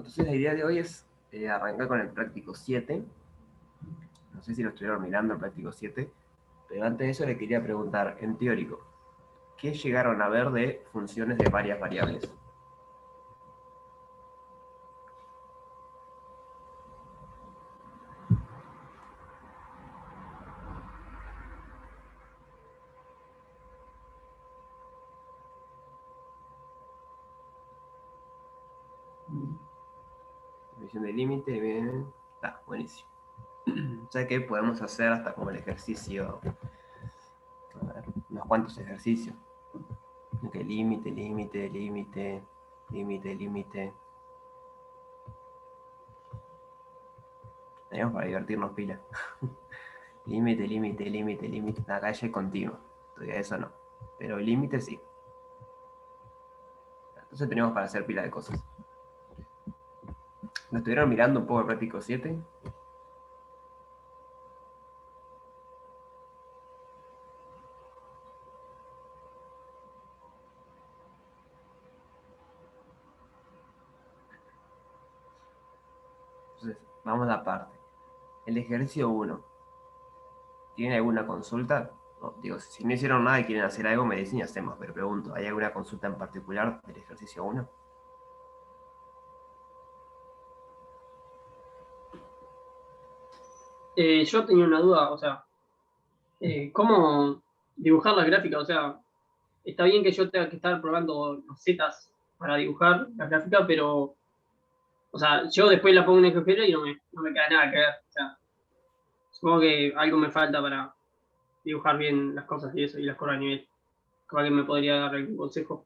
Entonces la idea de hoy es arrancar con el práctico 7. No sé si lo estuvieron mirando el práctico 7, pero antes de eso le quería preguntar, en teórico, ¿qué llegaron a ver de funciones de varias variables? Definición de límite, bien. Está, buenísimo. O sea que podemos hacer hasta como el ejercicio, a ver, unos cuantos ejercicios. Ok, límite, límite, límite, límite, límite. Tenemos para divertirnos pila. Límite, límite, límite, límite. Acá ya es continuo. Todavía eso no. Pero límite sí. Entonces tenemos para hacer pila de cosas. ¿Lo estuvieron mirando un poco el práctico 7? Entonces, vamos a la parte. El ejercicio 1. ¿Tienen alguna consulta? No, digo, si no hicieron nada y quieren hacer algo, me dicen y hacemos. Pero pregunto, ¿hay alguna consulta en particular del ejercicio 1? Yo tenía una duda, o sea, ¿cómo dibujar la gráfica? O sea, está bien que yo tenga que estar probando los zetas para dibujar la gráfica, pero, o sea, yo después la pongo en el escritorio y no me queda nada que ver. O sea, supongo que algo me falta para dibujar bien las cosas y eso, y las curvas de nivel. Capaz que me podría dar algún consejo.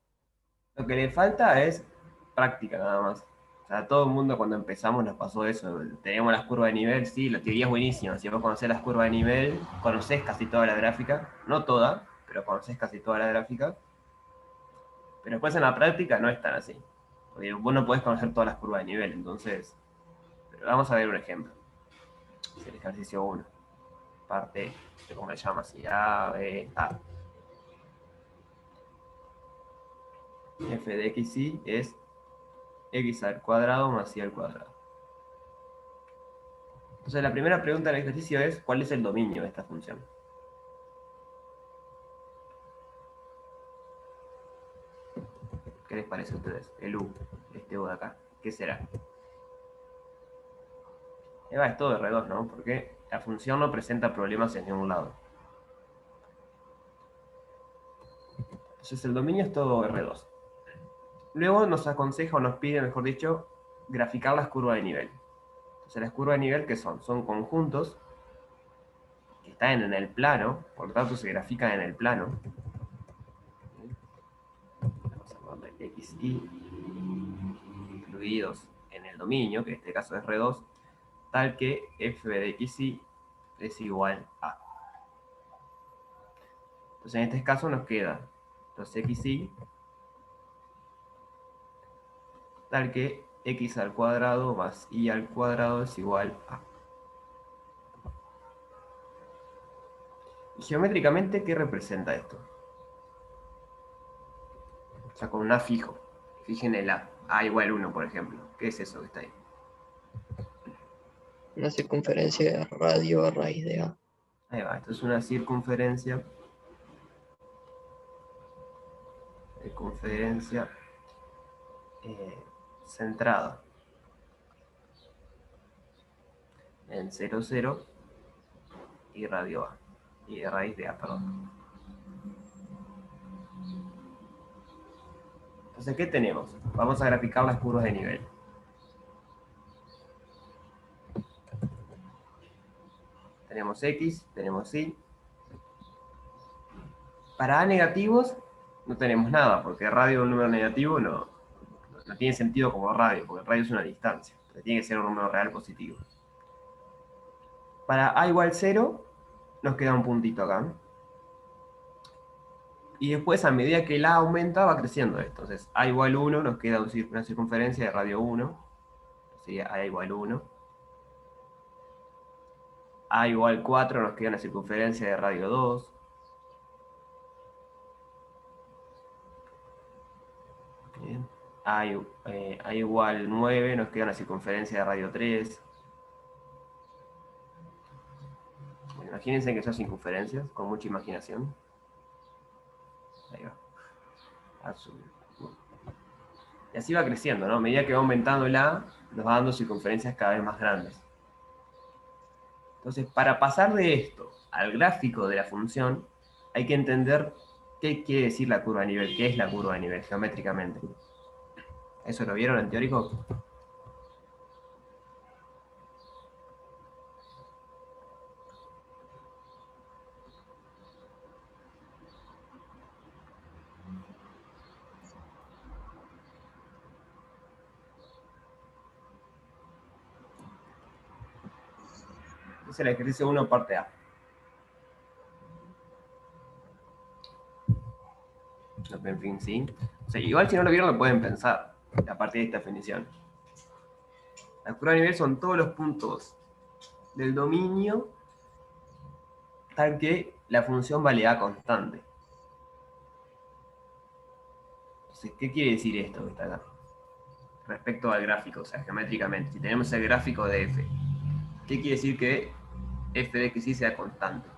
Lo que le falta es práctica nada más. O sea, a todo el mundo cuando empezamos nos pasó eso. Teníamos las curvas de nivel, sí, la teoría es buenísima. Si vos conocés las curvas de nivel, conocés casi toda la gráfica. No toda, pero conocés casi toda la gráfica. Pero después en la práctica no es tan así. Porque vos no podés conocer todas las curvas de nivel, entonces... Pero vamos a ver un ejemplo. Es el ejercicio 1. Parte, ¿cómo se llama? Así, A, B, A. F de x, y es x al cuadrado más y al cuadrado. Entonces la primera pregunta del ejercicio es, ¿cuál es el dominio de esta función? ¿Qué les parece a ustedes? El u, este u de acá. ¿Qué será? Es todo R2, ¿no? Porque la función no presenta problemas en ningún lado. Entonces el dominio es todo R2. Luego nos aconseja o nos pide, mejor dicho, graficar las curvas de nivel. Entonces las curvas de nivel, ¿qué son? Son conjuntos que están en el plano, por lo tanto se grafican en el plano. Vamos a ponerle x, y incluidos en el dominio, que en este caso es R2, tal que f de x, y es igual a. Entonces en este caso nos queda los x, y tal que x al cuadrado más y al cuadrado es igual a. Y geométricamente, ¿qué representa esto? O sea, con un a fijo. Fijen el a igual 1, por ejemplo. ¿Qué es eso que está ahí? Una circunferencia de radio a raíz de A. Ahí va, esto es una circunferencia centrada en 0, 0 y radio A. Y de raíz de A, perdón. Entonces, ¿qué tenemos? Vamos a graficar las curvas de nivel. Tenemos X, tenemos Y. Para A negativos no tenemos nada, porque radio de un número negativo no tiene sentido como radio, porque el radio es una distancia. Entonces tiene que ser un número real positivo. Para A igual 0, nos queda un puntito acá. Y después, a medida que el A aumenta, va creciendo esto. Entonces, A igual 1, nos queda una circunferencia de radio 1. Sería A igual 1. A igual 4, nos queda una circunferencia de radio 2. Bien. A igual 9, nos queda una circunferencia de radio 3. Bueno, imagínense que son circunferencias, con mucha imaginación. Ahí va. Azul. Y así va creciendo, ¿no? A medida que va aumentando el A, nos va dando circunferencias cada vez más grandes. Entonces, para pasar de esto al gráfico de la función, hay que entender qué quiere decir la curva de nivel, qué es la curva de nivel geométricamente. ¿Eso lo vieron en teórico? Es el ejercicio 1, parte A. En fin, sí. O sea, igual si no lo vieron lo pueden pensar a partir de esta definición. La curva de nivel son todos los puntos del dominio tal que la función vale A constante. Entonces, ¿qué quiere decir esto que está acá? Respecto al gráfico, o sea, geométricamente. Si tenemos el gráfico de f, ¿qué quiere decir que f de x y sea constante?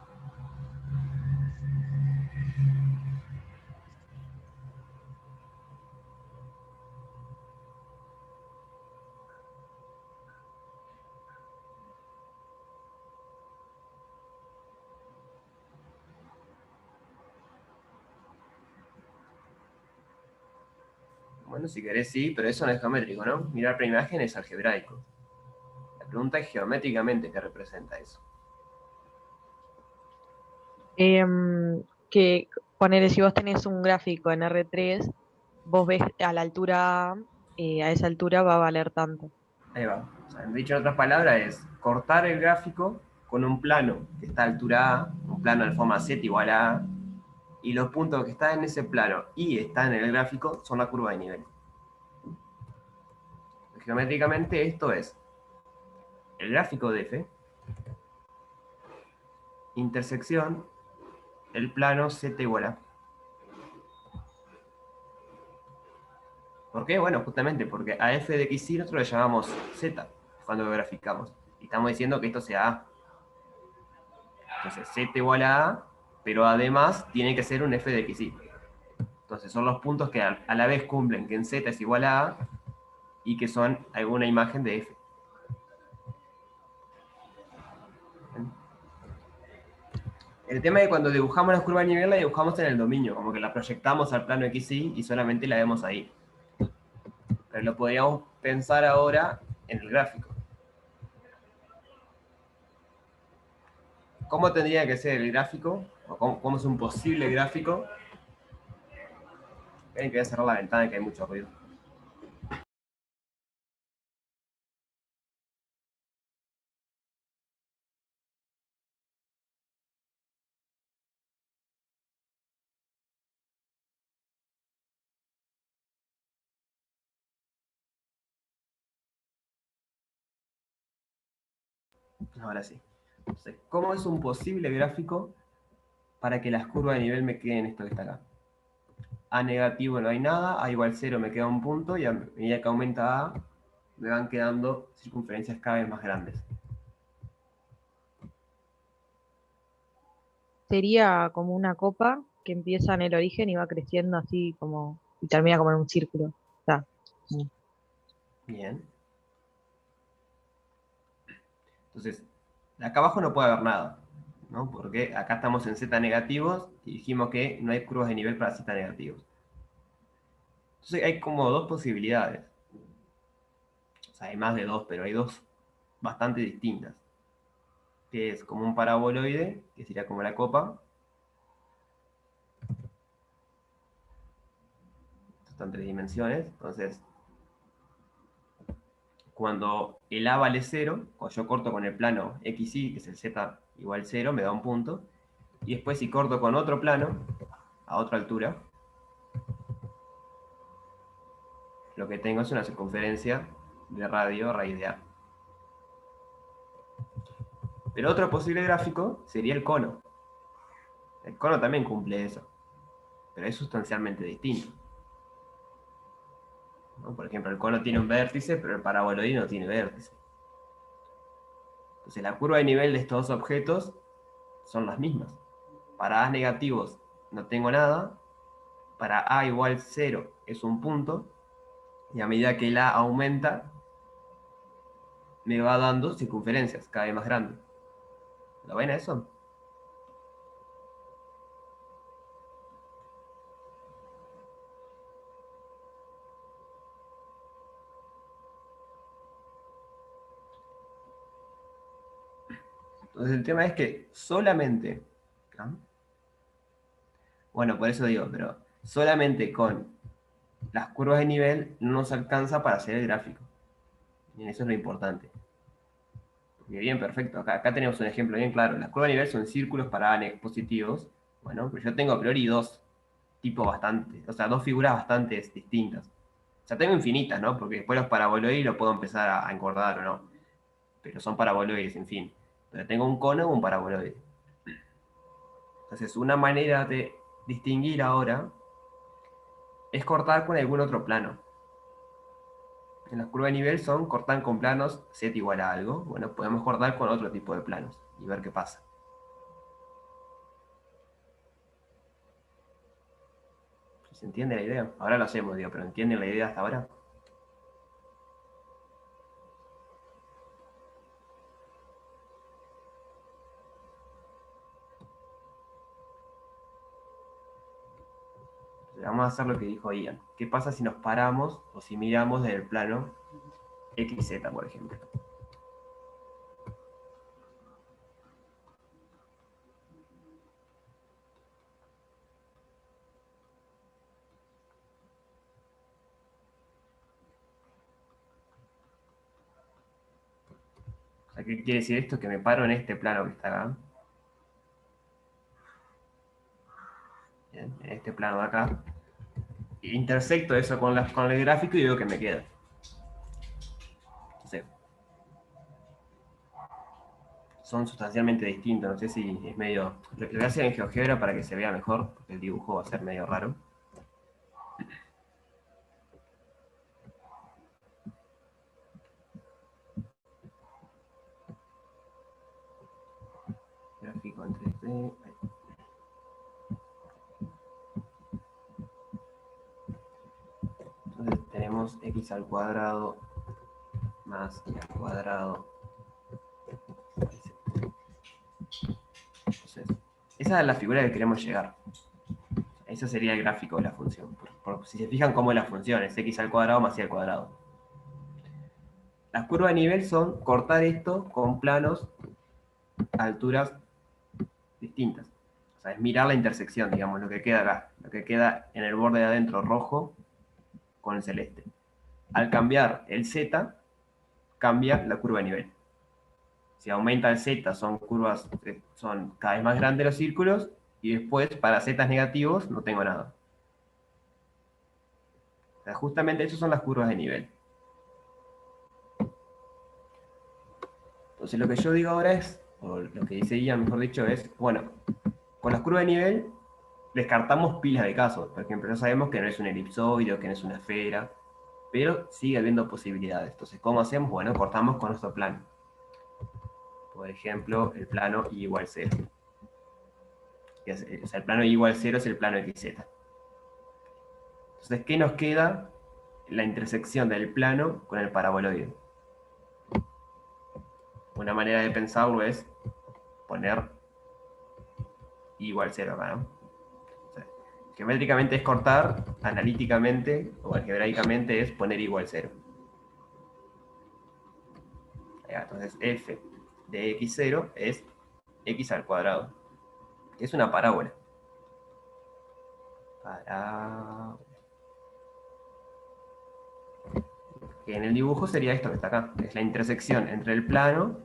Bueno, si querés sí, pero eso no es geométrico, ¿no? Mirar la imagen es algebraico. La pregunta es geométricamente qué representa eso. Que ponele, si vos tenés un gráfico en R3, vos ves a la altura A, a esa altura va a valer tanto. Ahí va. O sea, dicho en otras palabras, es cortar el gráfico con un plano que está a altura A, un plano de forma z igual a A, y los puntos que están en ese plano y están en el gráfico son la curva de nivel. Geométricamente esto es el gráfico de f, intersección, el plano z igual a. ¿Por qué? Bueno, justamente porque a f de x y nosotros le llamamos z cuando lo graficamos. Y estamos diciendo que esto sea a. Entonces z igual a a, pero además tiene que ser un f de x y. Entonces son los puntos que a la vez cumplen que en z es igual a a y que son alguna imagen de f. El tema es que cuando dibujamos la curva de nivel la dibujamos en el dominio, como que la proyectamos al plano XY y solamente la vemos ahí. Pero lo podríamos pensar ahora en el gráfico. ¿Cómo tendría que ser el gráfico? ¿O cómo es un posible gráfico? Tienen que cerrar la ventana que hay mucho ruido. Ahora sí. Entonces, ¿cómo es un posible gráfico para que las curvas de nivel me queden esto que está acá? A negativo no hay nada, A igual 0 me queda un punto y a medida que aumenta A me van quedando circunferencias cada vez más grandes. Sería como una copa que empieza en el origen y va creciendo así como, y termina como en un círculo. Está. Bien. Entonces, acá abajo no puede haber nada, ¿no? Porque acá estamos en z negativos y dijimos que no hay curvas de nivel para z negativos. Entonces hay como dos posibilidades. O sea, hay más de dos, pero hay dos bastante distintas. Que es como un paraboloide, que sería como la copa. Esto está en 3 dimensiones. Entonces, cuando el A vale 0, cuando yo corto con el plano XY, que es el Z igual 0, me da un punto. Y después si corto con otro plano, a otra altura, lo que tengo es una circunferencia de radio raíz de A. Pero otro posible gráfico sería el cono. El cono también cumple eso, pero es sustancialmente distinto. ¿no? Por ejemplo, el cono tiene un vértice, pero el paraboloide no tiene vértice. Entonces la curva de nivel de estos dos objetos son las mismas. Para A negativos no tengo nada, para A igual 0 es un punto, y a medida que el A aumenta, me va dando circunferencias cada vez más grandes. ¿Lo ven a eso? Entonces el tema es que solamente, ¿no? Bueno, por eso digo, pero solamente con las curvas de nivel no nos alcanza para hacer el gráfico. Y eso es lo importante. Porque bien, perfecto. Acá tenemos un ejemplo bien claro. Las curvas de nivel son círculos para A positivos. Bueno, pero yo tengo a priori dos tipos bastante, o sea, dos figuras bastante distintas. O sea, tengo infinitas, ¿no? Porque después los paraboloides los puedo empezar a encordar o no. Pero son paraboloides, en fin. Pero tengo un cono o un paraboloide. Entonces, una manera de distinguir ahora es cortar con algún otro plano. En las curvas de nivel son cortar con planos z igual a algo. Bueno, podemos cortar con otro tipo de planos y ver qué pasa. ¿Se entiende la idea? Ahora lo hacemos, digo, pero ¿entienden la idea hasta ahora? Vamos a hacer lo que dijo Ian. ¿Qué pasa si nos paramos o si miramos desde el plano XZ, por ejemplo? O sea, ¿qué quiere decir esto? Que me paro en este plano que está acá. Bien, en este plano de acá. Intersecto eso con el gráfico y veo que me queda. Entonces, son sustancialmente distintos. No sé si es medio... Lo voy a hacer en GeoGebra para que se vea mejor, porque el dibujo va a ser medio raro. Gráfico en 3D. Entonces tenemos x al cuadrado más y al cuadrado. Entonces, esa es la figura que queremos llegar. Ese sería el gráfico de la función. Si se fijan cómo es la función, es x al cuadrado más y al cuadrado. Las curvas de nivel son cortar esto con planos a alturas distintas. O sea, es mirar la intersección, digamos, lo que queda acá. Lo que queda en el borde de adentro rojo con el celeste. Al cambiar el z, cambia la curva de nivel. Si aumenta el z, son curvas, son cada vez más grandes los círculos, y después, para z negativos, no tengo nada. O sea, justamente esas son las curvas de nivel. Entonces lo que yo digo ahora es, o lo que dice Ian, mejor dicho, es, bueno, con las curvas de nivel descartamos pilas de casos. Por ejemplo, ya sabemos que no es un elipsoide o que no es una esfera, pero sigue habiendo posibilidades. Entonces, ¿cómo hacemos? Bueno, cortamos con nuestro plano. Por ejemplo, el plano y igual 0. O sea, el plano y igual 0 es el plano XZ. Entonces, ¿qué nos queda? La intersección del plano con el paraboloide. Una manera de pensarlo es poner igual 0 acá, ¿no? O sea, geométricamente es cortar, analíticamente o algebraicamente es poner igual 0. Entonces f de x0 es x al cuadrado, que es una parábola. Que en el dibujo sería esto que está acá, que es la intersección entre el plano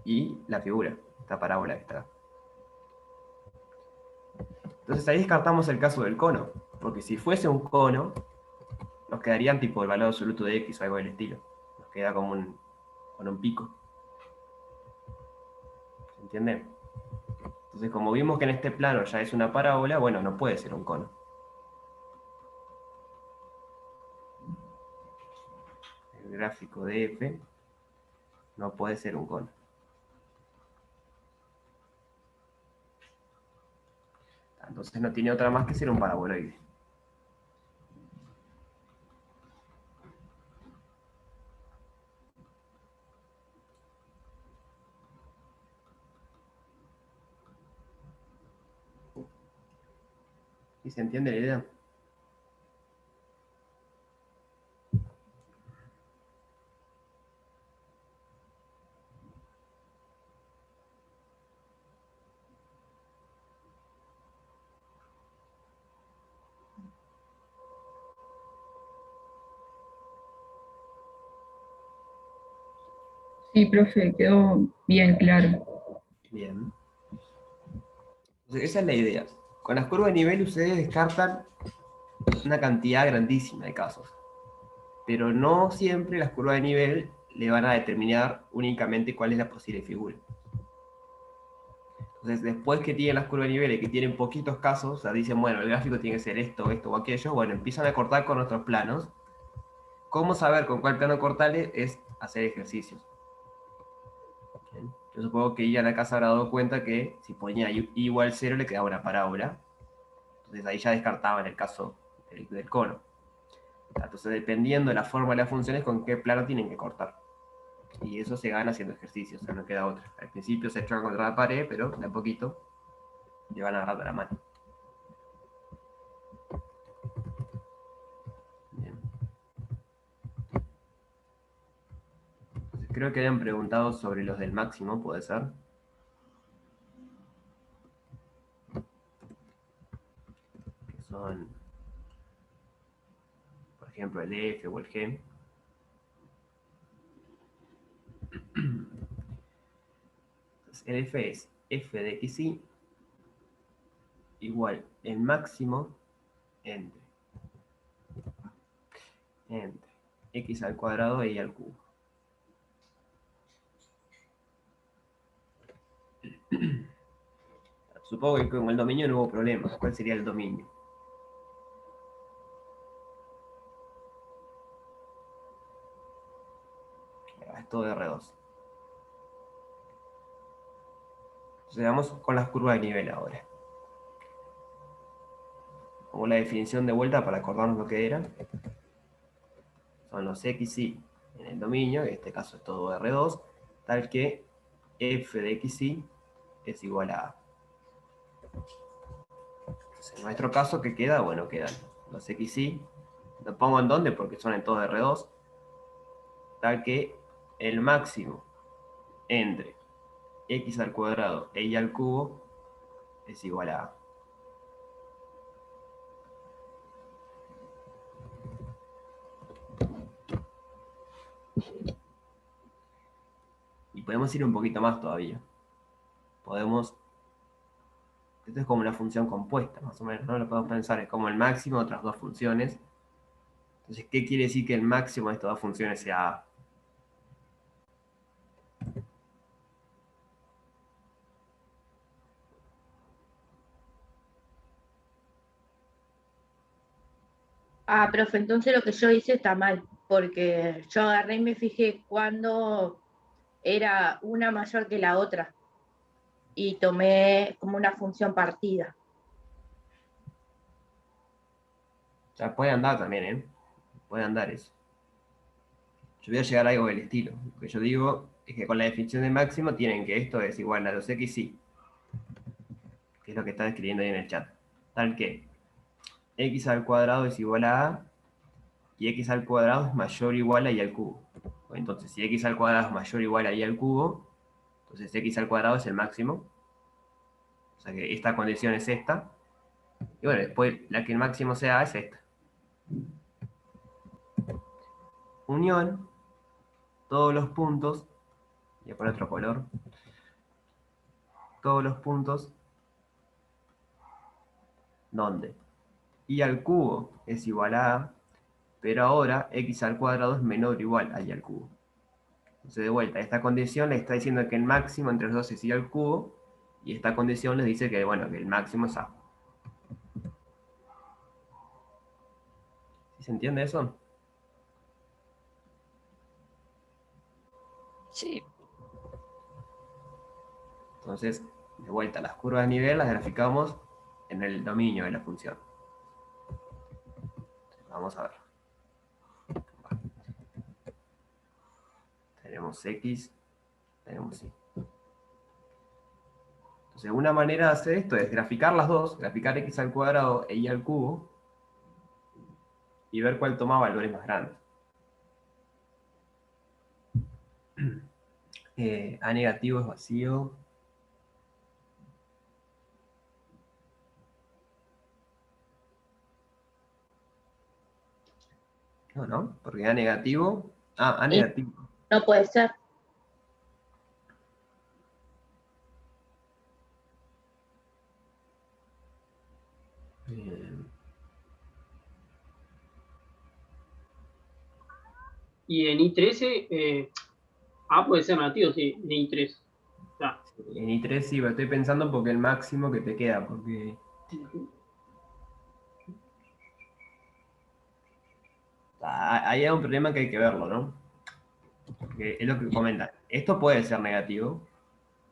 y la figura, esta parábola que está acá. Entonces ahí descartamos el caso del cono, porque si fuese un cono, nos quedarían tipo el valor absoluto de x o algo del estilo. Nos queda como con un pico. ¿Se entiende? Entonces, como vimos que en este plano ya es una parábola, bueno, no puede ser un cono. el gráfico de f no puede ser un cono. Entonces no tiene otra más que ser un paraboloide. ¿Sí se entiende la idea? Sí, profe, quedó bien claro. Bien. Entonces, esa es la idea. Con las curvas de nivel ustedes descartan una cantidad grandísima de casos. Pero no siempre las curvas de nivel le van a determinar únicamente cuál es la posible figura. Entonces, después que tienen las curvas de nivel y que tienen poquitos casos, o sea, dicen, bueno, el gráfico tiene que ser esto, esto o aquello, bueno, empiezan a cortar con otros planos. ¿Cómo saber con cuál plano cortarle? Es hacer ejercicios. Bien. Yo supongo que Ian acá se habrá dado cuenta que si ponía i igual 0 le quedaba una parábola. Entonces ahí ya descartaban el caso del cono. Entonces, dependiendo de la forma de las funciones, con qué plano tienen que cortar. Y eso se gana haciendo ejercicios, o sea, no queda otra. Al principio se chocan contra la pared, pero de a poquito le van agarrando la mano. Bien. Entonces, creo que habían preguntado sobre los del máximo, ¿puede ser? Que son, por ejemplo, el F o el G. Entonces, el F es f de xy igual el máximo entre x al cuadrado e y al cubo. Supongo que con el dominio no hubo problema. ¿Cuál sería el dominio? Es todo de R2. Entonces vamos con las curvas de nivel ahora. Pongo la definición de vuelta para acordarnos lo que era. Son los xy en el dominio, en este caso es todo R2, tal que f de xy es igual a A. Entonces, en nuestro caso, ¿qué queda? Bueno, quedan los xy, lo pongo en dónde porque son en todo R2, tal que el máximo entre x al cuadrado e y al cubo es igual a A. Y podemos ir un poquito más todavía. Podemos... Esto es como una función compuesta, más o menos, ¿no? Lo podemos pensar, es como el máximo de otras dos funciones. Entonces, ¿qué quiere decir que el máximo de estas dos funciones sea A? Ah, profe, entonces lo que yo hice está mal, porque yo agarré y me fijé cuando era una mayor que la otra y tomé como una función partida. O sea, puede andar también, ¿eh? Puede andar eso. Yo voy a llegar a algo del estilo. Lo que yo digo es que con la definición de máximo tienen que esto es igual a los xy, que es lo que están escribiendo ahí en el chat. Tal que x al cuadrado es igual a A y x al cuadrado es mayor o igual a y al cubo. Entonces, si x al cuadrado es mayor o igual a y al cubo, entonces x al cuadrado es el máximo. O sea que esta condición es esta. Y bueno, después la que el máximo sea A es esta. Unión, todos los puntos, voy a poner otro color, todos los puntos donde y al cubo es igual a A, pero ahora x al cuadrado es menor o igual a y al cubo. Entonces, de vuelta, esta condición le está diciendo que el máximo entre los dos es y al cubo, y esta condición les dice que, bueno, que el máximo es A. ¿Sí se entiende eso? Sí, Entonces, de vuelta, las curvas de nivel las graficamos en el dominio de la función. Vamos a ver. Tenemos X, tenemos Y. Entonces, una manera de hacer esto es graficar las dos, graficar X al cuadrado e Y al cubo, y ver cuál toma valores más grandes. A negativo es vacío. No, no, porque A negativo. Ah, A Y negativo. no puede ser. Eh, Y en I13, A puede ser negativo, sí, en I3. Está. En I3 sí, pero estoy pensando porque el máximo que te queda, porque ahí hay un problema que hay que verlo, ¿no? Porque es lo que comentan. Esto puede ser negativo,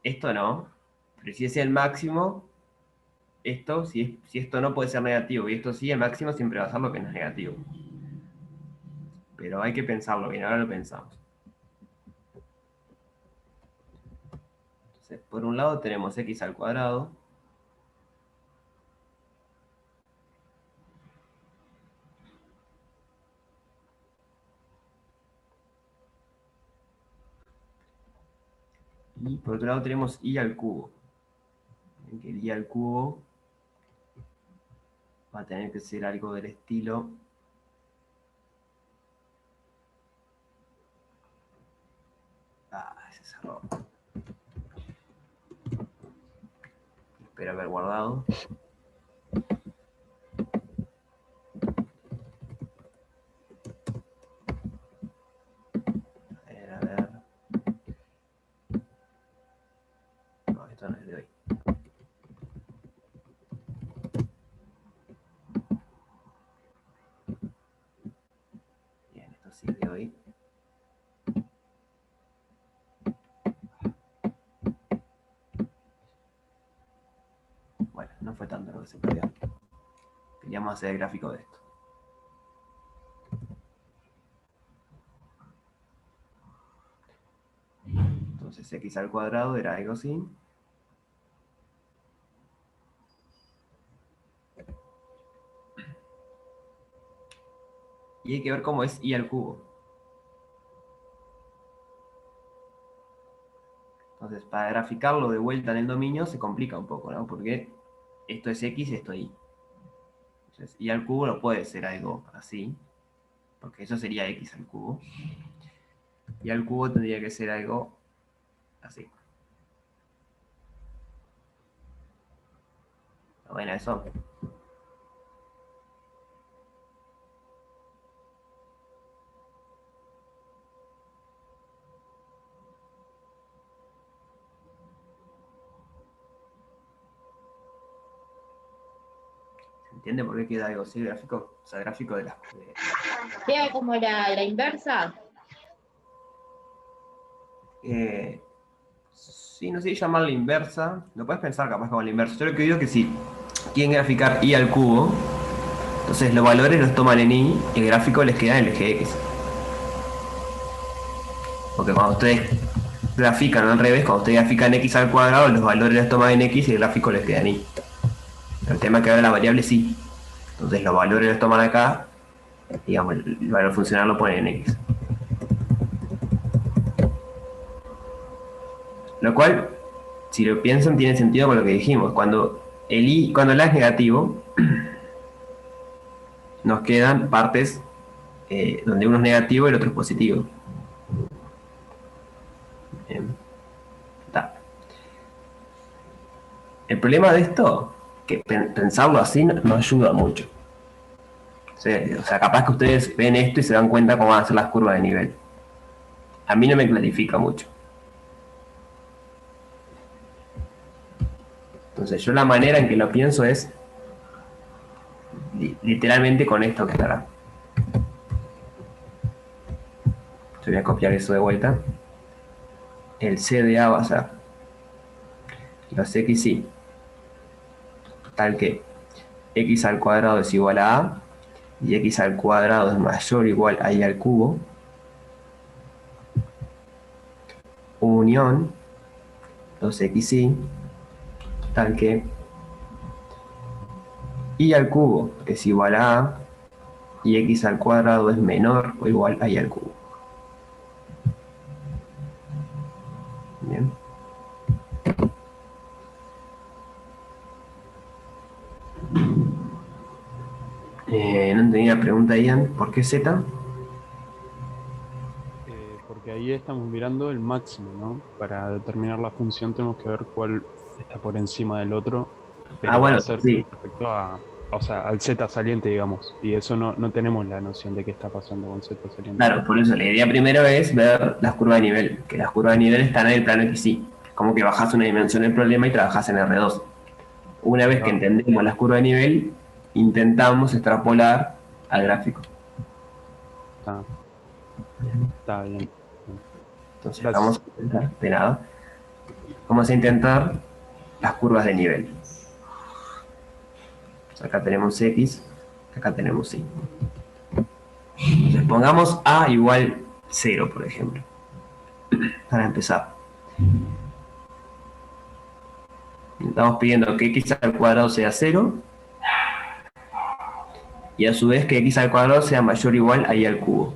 esto no, pero si es el máximo, esto, si esto no puede ser negativo y esto sí, el máximo siempre va a ser lo que no es negativo. Pero hay que pensarlo bien, ahora lo pensamos. Entonces, por un lado tenemos X al cuadrado. Y por otro lado tenemos Y al cubo. En que el Y al cubo va a tener que ser algo del estilo. Ah, ese es error. Espero haber guardado. A ver. No, esto no es de hoy. Bien, esto sí es de hoy. Bueno, no fue tanto lo que se perdió. Queríamos hacer el gráfico de esto. Entonces X al cuadrado era algo así. Y hay que ver cómo es Y al cubo. Entonces, para graficarlo de vuelta en el dominio se complica un poco, ¿no? Porque esto es X y esto es Y. Entonces, Y al cubo no puede ser algo así, porque eso sería X al cubo. Y al cubo tendría que ser algo así. Bueno, eso. ¿Se entiende por qué queda algo así gráfico? O sea, gráfico de las... Queda como la inversa. Sí, no sé si llamarla inversa. Lo puedes pensar capaz como la inversa. Yo lo que digo es que si quieren graficar Y al cubo, entonces los valores los toman en Y y el gráfico les queda en el eje X. Porque cuando ustedes grafican al revés, cuando ustedes grafican X al cuadrado, los valores los toman en X y el gráfico les queda en Y. El tema es que ahora la variable sí. Entonces los valores los toman acá, digamos, el valor funcional lo ponen en X. Lo cual, si lo piensan, tiene sentido con lo que dijimos. Cuando el A es negativo, nos quedan partes donde uno es negativo y el otro es positivo. Bien. El problema de esto, que pensarlo así no ayuda mucho. O sea, capaz que ustedes ven esto y se dan cuenta cómo van a ser las curvas de nivel. A mí no me clarifica mucho. Entonces yo la manera en que lo pienso es literalmente con esto que está acá. Yo voy a copiar eso de vuelta. el C de A va a ser los XY, tal que x al cuadrado es igual a A y x al cuadrado es mayor o igual a y al cubo, unión los XY, tal que y al cubo es igual a A y x al cuadrado es menor o igual a y al cubo. Bien. No entendí la pregunta, Ian. ¿Por qué Z? Porque ahí estamos mirando el máximo, ¿no? Para determinar la función tenemos que ver cuál está por encima del otro, pero va Bueno, a ser sí. respecto a, o sea, al Z saliente, digamos, y eso no tenemos la noción de qué está pasando con Z saliente. Claro, por eso la idea primero es ver las curvas de nivel, que las curvas de nivel están en el plano XY. Como que bajás una dimensión del problema y trabajás en R2. Una vez que entendemos las curvas de nivel, intentamos extrapolar al gráfico. Está bien. Entonces Gracias. vamos a intentar, de nada, vamos a intentar las curvas de nivel. Acá tenemos X, acá tenemos Y. Entonces pongamos A igual 0, por ejemplo, para empezar. Estamos pidiendo que x al cuadrado sea 0 y a su vez que x al cuadrado sea mayor o igual a y al cubo.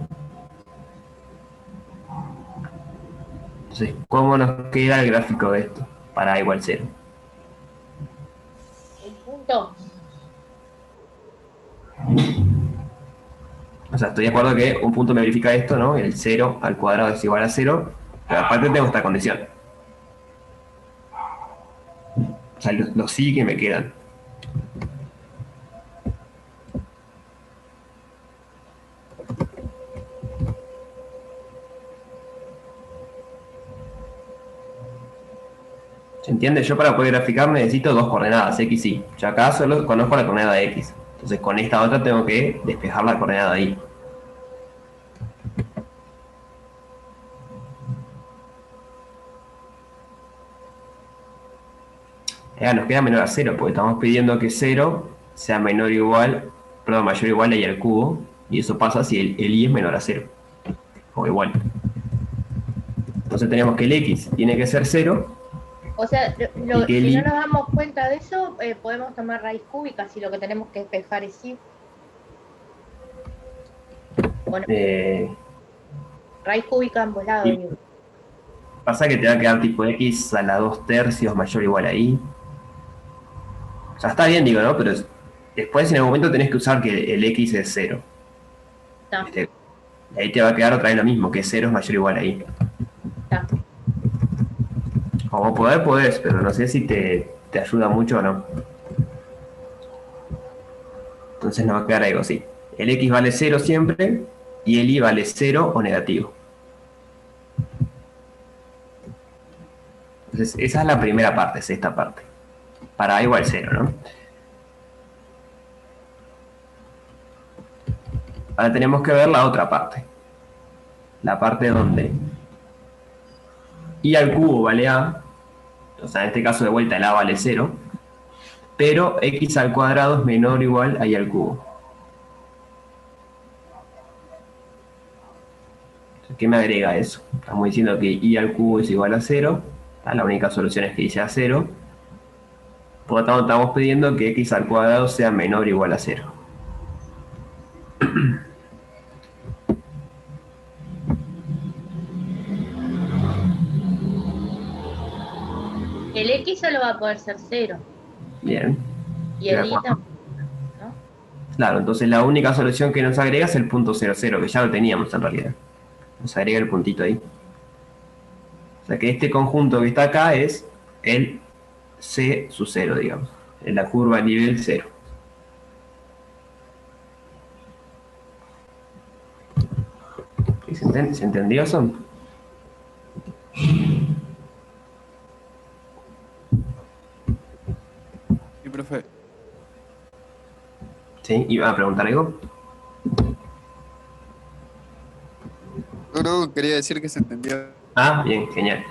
Entonces, ¿cómo nos queda el gráfico de esto para a igual 0? El punto. O sea, estoy de acuerdo que un punto me verifica esto, ¿no? El 0 al cuadrado es igual a 0, pero aparte tengo esta condición. O sea, los sí que me quedan. ¿Se entiende? Yo para poder graficar necesito dos coordenadas, x y. Yo acá solo conozco la coordenada x. Entonces con esta otra tengo que despejar la coordenada y. Nos queda menor a 0, porque estamos pidiendo que 0 sea menor o igual, perdón, mayor o igual a y al cubo, y eso pasa si el y es menor a 0, o igual. Entonces tenemos que el x tiene que ser 0. O sea, Y que si el no y- nos damos cuenta de eso, podemos tomar raíz cúbica si lo que tenemos que despejar es y. Bueno, eh, raíz cúbica a ambos lados. y- Digo. pasa que te va a quedar tipo x a la 2/3 mayor o igual a y. O sea, está bien, digo, ¿no? Pero después en el momento tenés que usar que el x es 0. Está, Y ahí te va a quedar otra vez lo mismo, que 0 es mayor o igual a y. está. Como poder, podés, pero no sé si te ayuda mucho o no. Entonces nos va a quedar algo así. El x vale 0 siempre y el y vale 0 o negativo. Entonces esa es la primera parte, es esta parte. Para a igual 0, ¿no? Ahora tenemos que ver la otra parte. La parte donde y al cubo vale a, o sea, en este caso de vuelta el a vale 0, pero x al cuadrado es menor o igual a y al cubo. ¿Qué me agrega eso? Estamos diciendo que y al cubo es igual a 0. La única solución es que y sea 0. Por lo tanto, estamos pidiendo que x al cuadrado sea menor o igual a 0. El x solo va a poder ser 0. Bien. Y el De y acuerdo. también. ¿No? Claro, entonces la única solución que nos agrega es el punto 0, 0, que ya lo teníamos en realidad. Nos agrega el puntito ahí. O sea que este conjunto que está acá es el C sub 0, digamos. En la curva nivel 0. ¿Se entendió eso? Sí, profe. ¿Sí? ¿Iba a preguntar algo? No, quería decir que se entendió. Ah, bien, genial.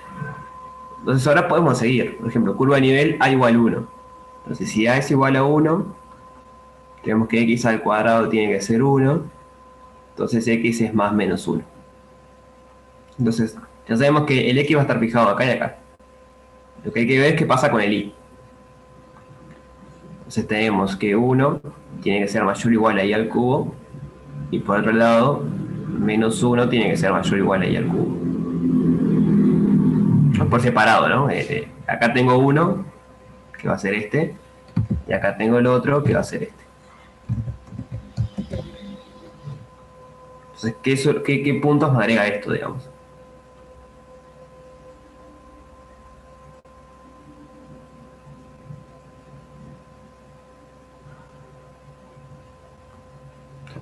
Entonces ahora podemos seguir. Por ejemplo, curva de nivel A igual 1. Entonces si A es igual a 1, tenemos que x al cuadrado tiene que ser 1. Entonces x es más menos 1. Entonces ya sabemos que el x va a estar fijado acá y acá. Lo que hay que ver es qué pasa con el y. Entonces tenemos que 1 tiene que ser mayor o igual a y al cubo. Y por otro lado, menos 1 tiene que ser mayor o igual a y al cubo. Por separado, ¿no? Acá tengo 1, que va a ser este. Y acá tengo el otro, que va a ser este. Entonces, ¿qué puntos me agrega esto, digamos?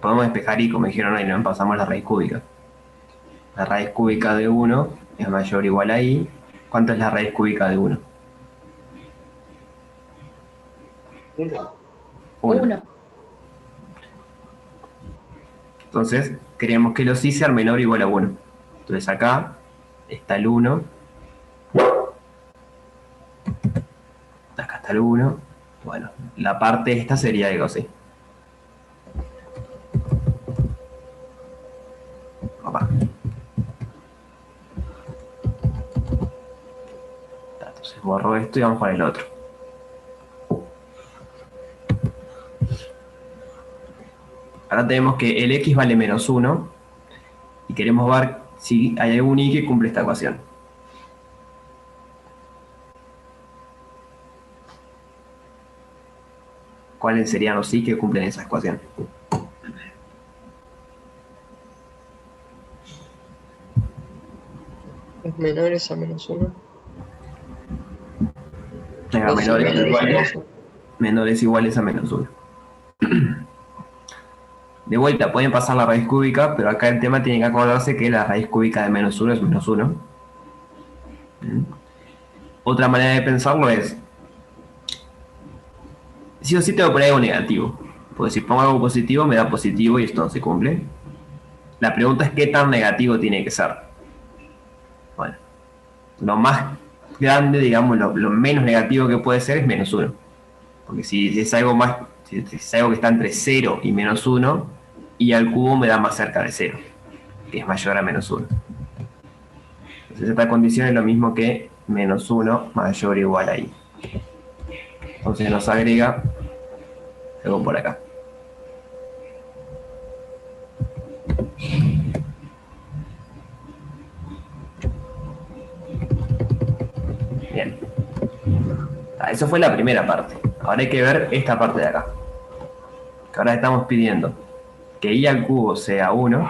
Podemos despejar y, como dijeron ahí, no pasamos la raíz cúbica. La raíz cúbica de 1 es mayor o igual a i. ¿Cuánto es la raíz cúbica de 1? 1. Entonces, queremos que los i sean menor o igual a 1. Entonces acá está el 1. Acá está el 1. Bueno, la parte esta sería algo así. Opa. Entonces borro esto y vamos con el otro. Ahora tenemos que el x vale menos 1 y queremos ver si hay algún y que cumple esta ecuación. ¿Cuáles serían los y que cumplen esa ecuación? Los menores a menos 1. Menores iguales a menos 1. De vuelta, pueden pasar la raíz cúbica, pero acá el tema tiene que acordarse que la raíz cúbica de menos 1 es menos 1. Otra manera de pensarlo es, sí o sí tengo que poner algo negativo, porque si pongo algo positivo me da positivo y esto no se cumple. La pregunta es qué tan negativo tiene que ser. Bueno, lo más grande, digamos, lo menos negativo que puede ser es menos 1. Porque si es algo más, si es algo que está entre 0 y menos 1, y al cubo me da más cerca de 0, que es mayor a menos 1. Entonces esta condición es lo mismo que menos 1 mayor o igual a i. Entonces nos agrega algo por acá. Bien. Eso fue la primera parte. Ahora hay que ver esta parte de acá. Que ahora estamos pidiendo que i al cubo sea 1,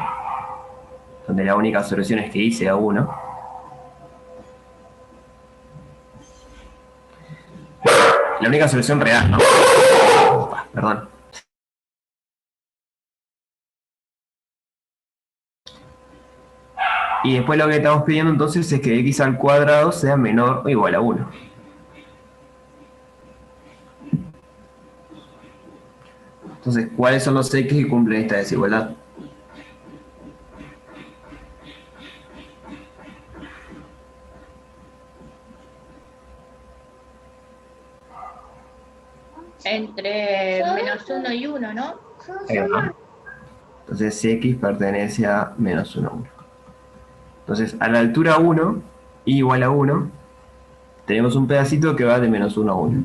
donde la única solución es que i sea 1. La única solución real, ¿no? Perdón. Y después lo que estamos pidiendo entonces es que x al cuadrado sea menor o igual a 1. Entonces, ¿cuáles son los x que cumplen esta desigualdad? Entre menos 1 y 1, ¿no? Entonces, x pertenece a menos 1, 1. Entonces, a la altura 1, i igual a 1, tenemos un pedacito que va de menos 1 a 1.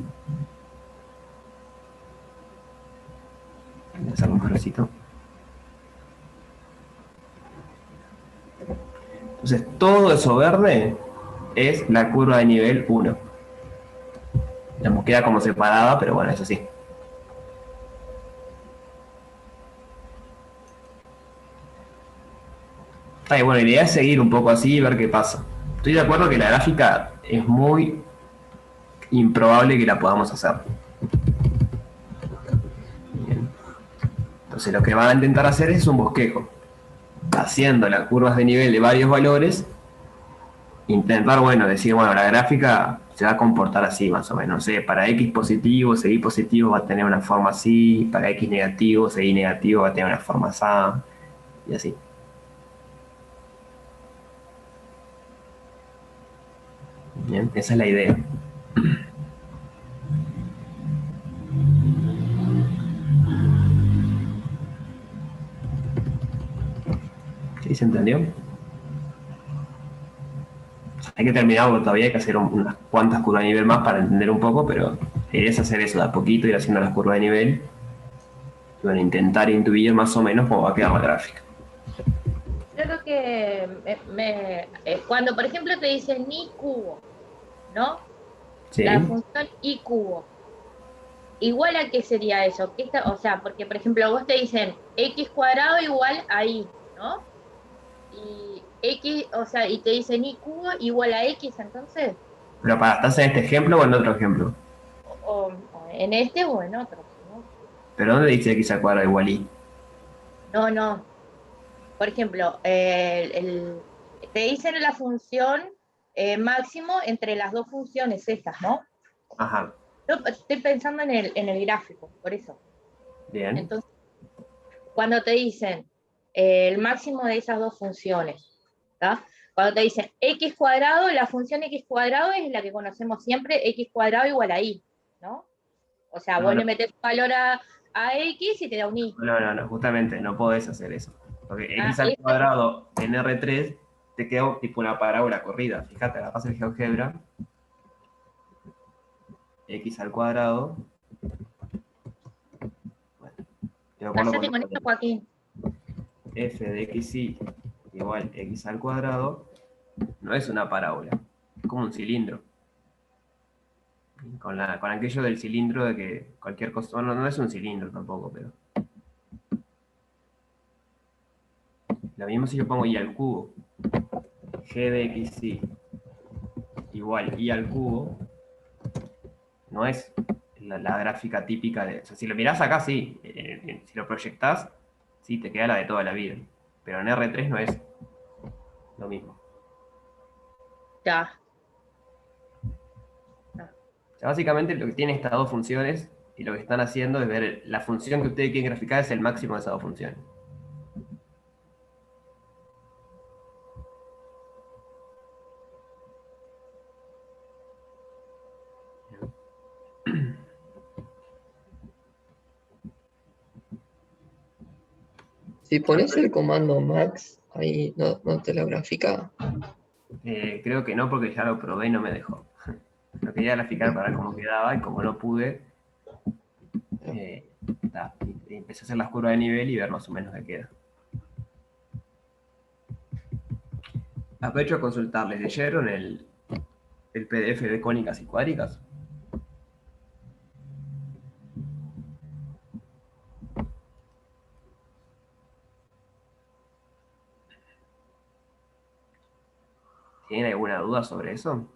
Voy a hacer un colorcito. Entonces, todo eso verde es la curva de nivel 1. Digamos, queda como separada, pero bueno, es así. Y bueno, la idea es seguir un poco así y ver qué pasa. Estoy de acuerdo que la gráfica es muy improbable que la podamos hacer. Bien. Entonces lo que van a intentar hacer es un bosquejo. Haciendo las curvas de nivel de varios valores, intentar, bueno, decir, bueno, la gráfica se va a comportar así más o menos. No sé, para x positivo, si y positivo va a tener una forma así, para x negativo, si y negativo va a tener una forma así, y así. Bien, esa es la idea. ¿Sí se entendió? Hay que terminar porque todavía hay que hacer unas cuantas curvas de nivel más para entender un poco, pero la idea es hacer eso de a poquito, ir haciendo las curvas de nivel y bueno, intentar intuir más o menos cómo va a quedar la gráfica. Yo creo que cuando, por ejemplo, te dicen i cubo, ¿no? ¿Sí? La función i cubo. ¿Igual a qué sería eso? O sea, porque, por ejemplo, vos te dicen x cuadrado igual a y, ¿no? Y x, o sea, y te dicen y cubo igual a x, entonces, Pero para, ¿estás en este ejemplo o en otro ejemplo? o en este o en otro, ¿no? ¿Pero dónde dice x al cuadrado igual y? No, no. Por ejemplo, te dicen la función máximo entre las dos funciones estas, ¿no? Ajá, Yo estoy pensando en el gráfico, por eso. bien. Entonces, cuando te dicen el máximo de esas dos funciones, ¿tá? Cuando te dicen x cuadrado, la función x cuadrado es la que conocemos siempre, x cuadrado igual a y, ¿no? O sea, No, vos no, le metes valor a x y te da un y. no, justamente no podés hacer eso. Porque Ah, x al cuadrado en R3 te queda tipo una parábola corrida. Fíjate, agarrás el GeoGebra, x al cuadrado. Bueno, te lo pongo callate con con esto, Joaquín. f de xy igual x al cuadrado. No es una parábola, es como un cilindro. Con aquello del cilindro de que cualquier cosa. Bueno, no es un cilindro tampoco, pero. Lo mismo si yo pongo y al cubo. G de xy igual y al cubo. No es la gráfica típica de. O sea, si lo mirás acá, sí. Si lo proyectás, sí, te queda la de toda la vida. Pero en R3 no es lo mismo. Ya. O sea, básicamente lo que tiene estas dos funciones y lo que están haciendo es ver la función que ustedes quieren graficar es el máximo de esas dos funciones. Si pones el comando max, ahí no te lo grafica. Creo que no, porque ya lo probé y no me dejó. Lo quería graficar para ver cómo quedaba y como no pude, empecé a hacer las curvas de nivel y ver más o menos qué queda. Aprovecho a consultarles. ¿Leyeron el PDF de cónicas y cuádricas? ¿Tienen alguna duda sobre eso?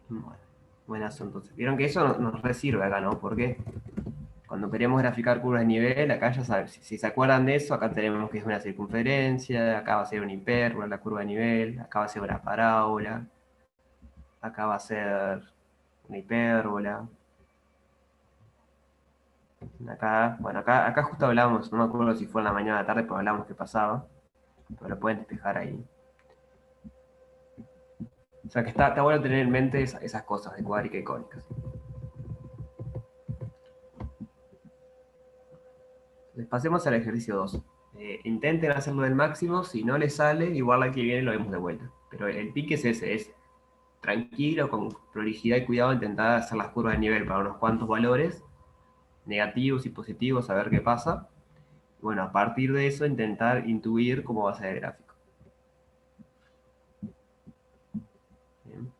Bueno, buenas entonces. Vieron que eso nos resirve acá, ¿no? Porque cuando queremos graficar curvas de nivel, acá ya saben, si se acuerdan de eso, acá tenemos que es una circunferencia, acá va a ser una hipérbola, la curva de nivel, acá va a ser una parábola, acá va a ser una hipérbola. Acá, bueno, acá justo hablamos, no me acuerdo si fue en la mañana o la tarde, pero hablamos qué pasaba. Pero lo pueden despejar ahí. O sea que está bueno tener en mente esas cosas de cuádrica y cónicas. Entonces, pasemos al ejercicio 2. Intenten hacerlo del máximo, si no les sale, igual la que viene lo vemos de vuelta. Pero el pique es ese, es tranquilo, con prolijidad y cuidado, intentar hacer las curvas de nivel para unos cuantos valores, negativos y positivos, a ver qué pasa. Bueno, a partir de eso intentar intuir cómo va a ser el gráfico. Bien.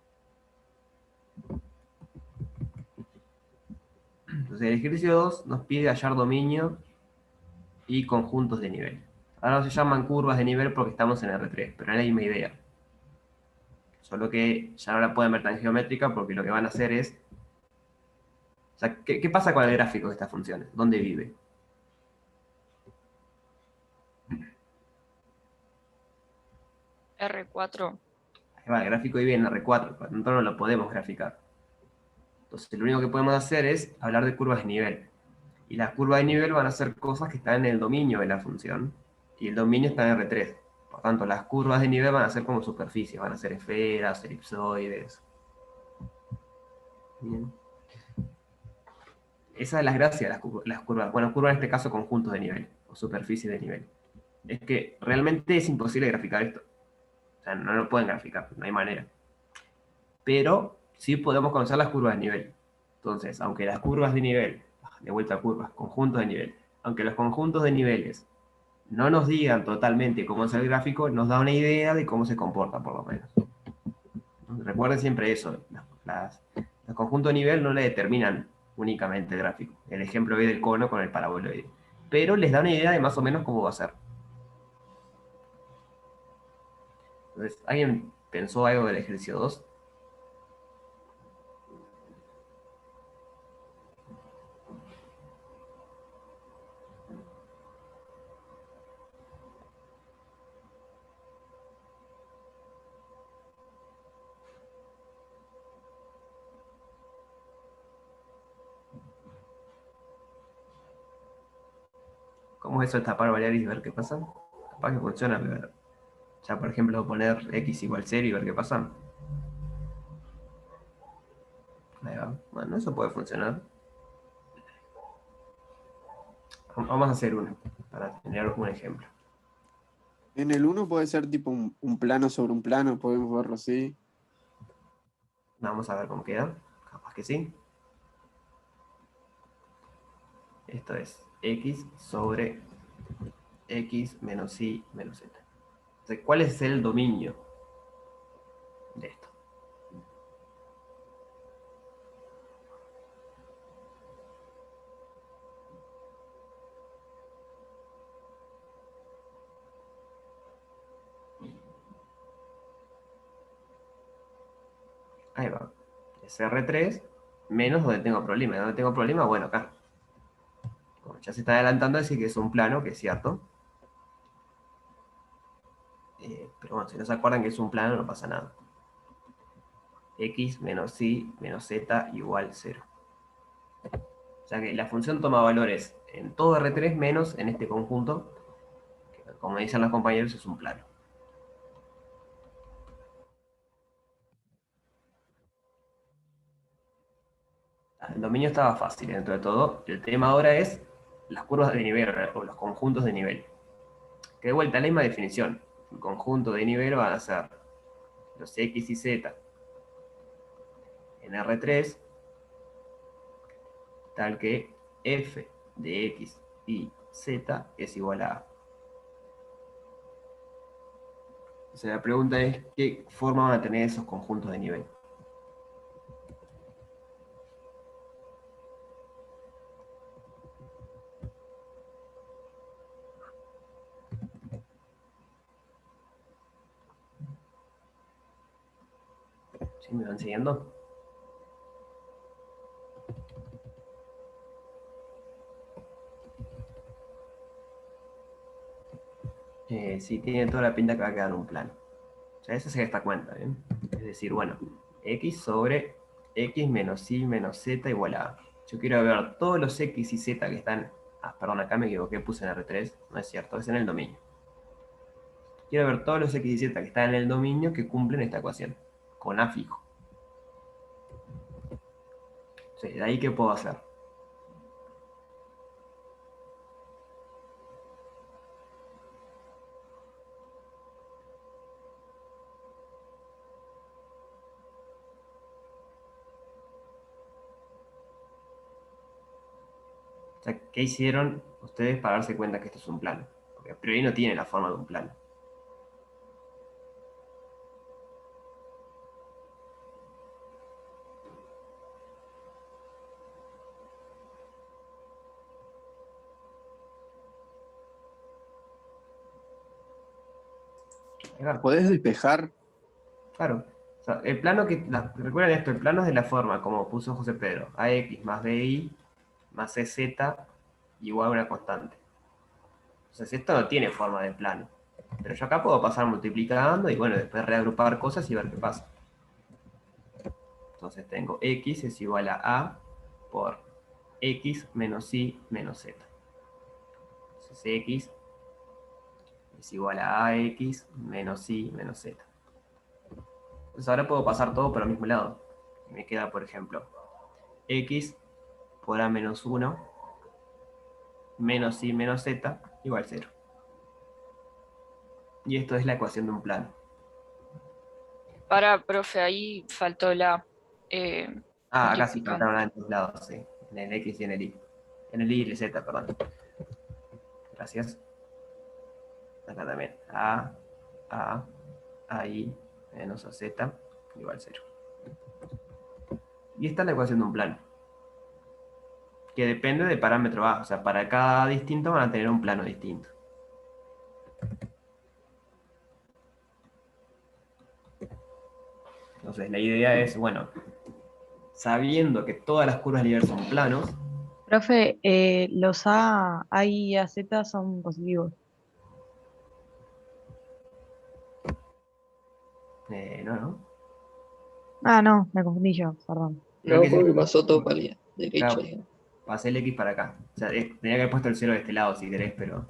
Entonces el ejercicio 2 nos pide hallar dominio y conjuntos de nivel. Ahora se llaman curvas de nivel porque estamos en R3, pero es la misma idea. Solo que ya no la pueden ver tan geométrica porque lo que van a hacer es... O sea, ¿qué pasa con el gráfico de estas funciones? ¿Dónde vive? R4. Ahí va, el gráfico vive en R4, por lo tanto no lo podemos graficar. Entonces, lo único que podemos hacer es hablar de curvas de nivel. Y las curvas de nivel van a ser cosas que están en el dominio de la función. Y el dominio está en R3. Por tanto, las curvas de nivel van a ser como superficies, van a ser esferas, elipsoides. Bien. Esa es la gracia de las curvas. Bueno, curvas en este caso conjuntos de nivel, o superficies de nivel. Es que realmente es imposible graficar esto. O sea, no lo pueden graficar, no hay manera. Pero sí podemos conocer las curvas de nivel. Entonces, aunque las curvas de nivel, de vuelta a curvas, conjuntos de nivel, aunque los conjuntos de niveles no nos digan totalmente cómo es el gráfico, nos da una idea de cómo se comporta, por lo menos. Recuerden siempre eso, los conjuntos de nivel no le determinan únicamente el gráfico. El ejemplo es del cono con el paraboloide. Pero les da una idea de más o menos cómo va a ser. Entonces, ¿alguien pensó algo del ejercicio 2? ¿Cómo es eso de tapar variables y ver qué pasa? Capaz que funciona, pero ya por ejemplo poner x igual 0 y ver qué pasa. Ahí va. Bueno, eso puede funcionar. Vamos a hacer uno, para tener un ejemplo. En el 1 puede ser tipo un plano sobre un plano, podemos verlo así. Vamos a ver cómo queda. Capaz que sí. Esto es x sobre x menos y menos z. Entonces, ¿cuál es el dominio de esto? Ahí va. Es R3 menos donde tengo problema. ¿Donde tengo problema? Bueno, acá. Como ya se está adelantando, decir que es un plano, que es cierto. Pero bueno, si no se acuerdan que es un plano, no pasa nada. X menos y menos z igual 0. O sea que la función toma valores en todo R3 menos en este conjunto, que como dicen los compañeros es un plano. El dominio estaba fácil dentro de todo. El tema ahora es las curvas de nivel o los conjuntos de nivel. Que de vuelta, la misma definición. El conjunto de nivel van a ser los x y z en R3, tal que f de x y z es igual a A. O sea, la pregunta es, ¿qué forma van a tener esos conjuntos de nivel? ¿Sí me van siguiendo? Sí, tiene toda la pinta que va a quedar un plano. O sea, esa se esta cuenta, ¿bien? Es decir, bueno, x sobre x menos y menos z igual a A. Yo quiero ver todos los x y z que están... Ah, perdón, acá me equivoqué, puse en R3. No es cierto, es en el dominio. Quiero ver todos los x y z que están en el dominio que cumplen esta ecuación. Con A fijo. Sí, de ahí, ¿qué puedo hacer? O sea, ¿qué hicieron ustedes para darse cuenta que esto es un plano? Porque a priori no tiene la forma de un plano. Claro, ¿Podés despejar? claro. O sea, el plano recuerden esto, el plano es de la forma, como puso José Pedro, AX más BI más EZ igual a una constante. Entonces esto no tiene forma de plano. Pero yo acá puedo pasar multiplicando y bueno, después reagrupar cosas y ver qué pasa. Entonces tengo x es igual a por x menos y menos z. Entonces x es igual a ax menos y menos z. Entonces ahora puedo pasar todo por el mismo lado. Me queda, por ejemplo, x por a menos 1 menos y menos z igual 0. Y esto es la ecuación de un plano. Profe, ahí faltó la Acá sí multiplicar. faltaron en todos lados, sí. En el x y en el y. En el y y el z, perdón. Gracias. Acá también. A i menos a z igual 0. Y esta es la ecuación de un plano. Que depende del parámetro a. O sea, para cada distinto van a tener un plano distinto. Entonces la idea es, bueno, sabiendo que todas las curvas lineales son planos, Profe, los A y AZ son positivos. no. Ah, no, me confundí yo, perdón. Creo No, que porque sí. pasó todo para la derecha, Claro, digamos. pasé el x para acá. O sea, tenía que haber puesto el 0 de este lado si querés, pero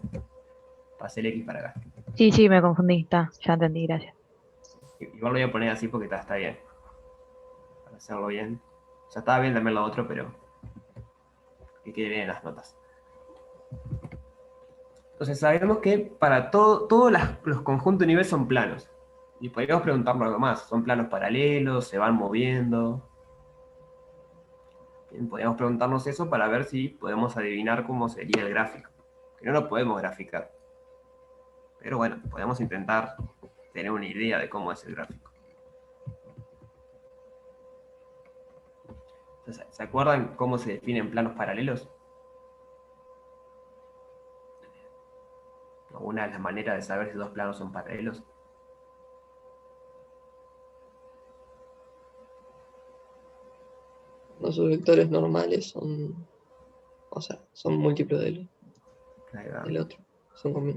pasé el x para acá. Sí, sí, me confundí, está, ya entendí, gracias. Igual lo voy a poner así porque está bien. Para hacerlo bien. O sea, estaba bien también lo otro, pero que quede bien en las notas. Entonces sabemos que para todos los conjuntos de nivel son planos. Y podríamos preguntarnos algo más. ¿Son planos paralelos? ¿Se van moviendo? Bien, podríamos preguntarnos eso para ver si podemos adivinar cómo sería el gráfico. Que no lo podemos graficar. Pero bueno, podemos intentar tener una idea de cómo es el gráfico. Entonces, ¿se acuerdan cómo se definen planos paralelos? Una de las maneras de saber si dos planos son paralelos. Los vectores normales son, o sea, son múltiplos Ahí va. del otro. Son como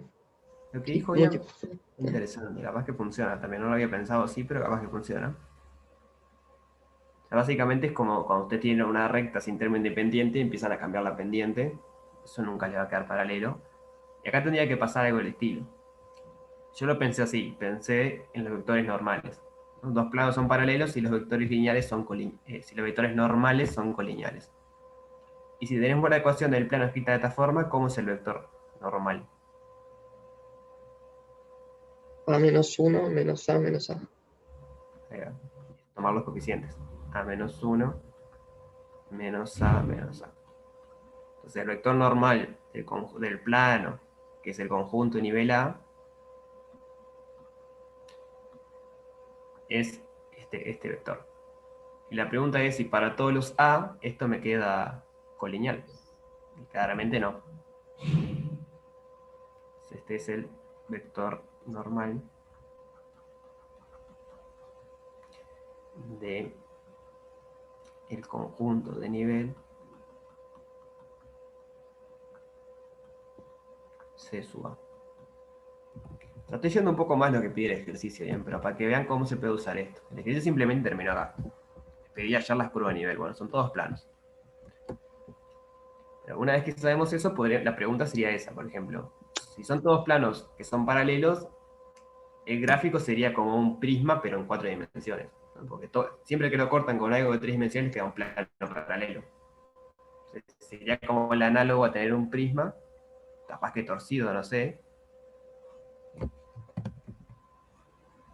Lo que dijo bien, múltiplos. interesante. Capaz que funciona también. No lo había pensado así, pero capaz que funciona. O sea, básicamente es como cuando usted tiene una recta sin término independiente y empiezan a cambiar la pendiente. Eso nunca le va a quedar paralelo. Y acá tendría que pasar algo del estilo. Yo lo pensé así. Pensé en los vectores normales. Los dos planos son paralelos y los vectores lineales son si los vectores normales son colineales. Y si tenemos la ecuación del plano escrita de esta forma, ¿cómo es el vector normal? A menos 1, menos A, menos A. Tomar los coeficientes. A menos 1, menos A, menos A. Entonces el vector normal del plano, que es el conjunto de nivel A, es este vector. Y la pregunta es si para todos los A esto me queda colineal. Y claramente no. Este es el vector normal de el conjunto de nivel C sub A. O sea, estoy yendo un poco más lo que pide el ejercicio, bien, pero para que vean cómo se puede usar esto. El ejercicio simplemente terminó acá. Pedí hallar las curvas de nivel. Bueno, son todos planos. Pero una vez que sabemos eso, la pregunta sería esa, por ejemplo. Si son todos planos que son paralelos, el gráfico sería como un prisma, pero en 4 dimensiones. ¿No? Porque siempre que lo cortan con algo de 3 dimensiones, queda un plano paralelo. Entonces, sería como el análogo a tener un prisma, capaz que torcido, no sé.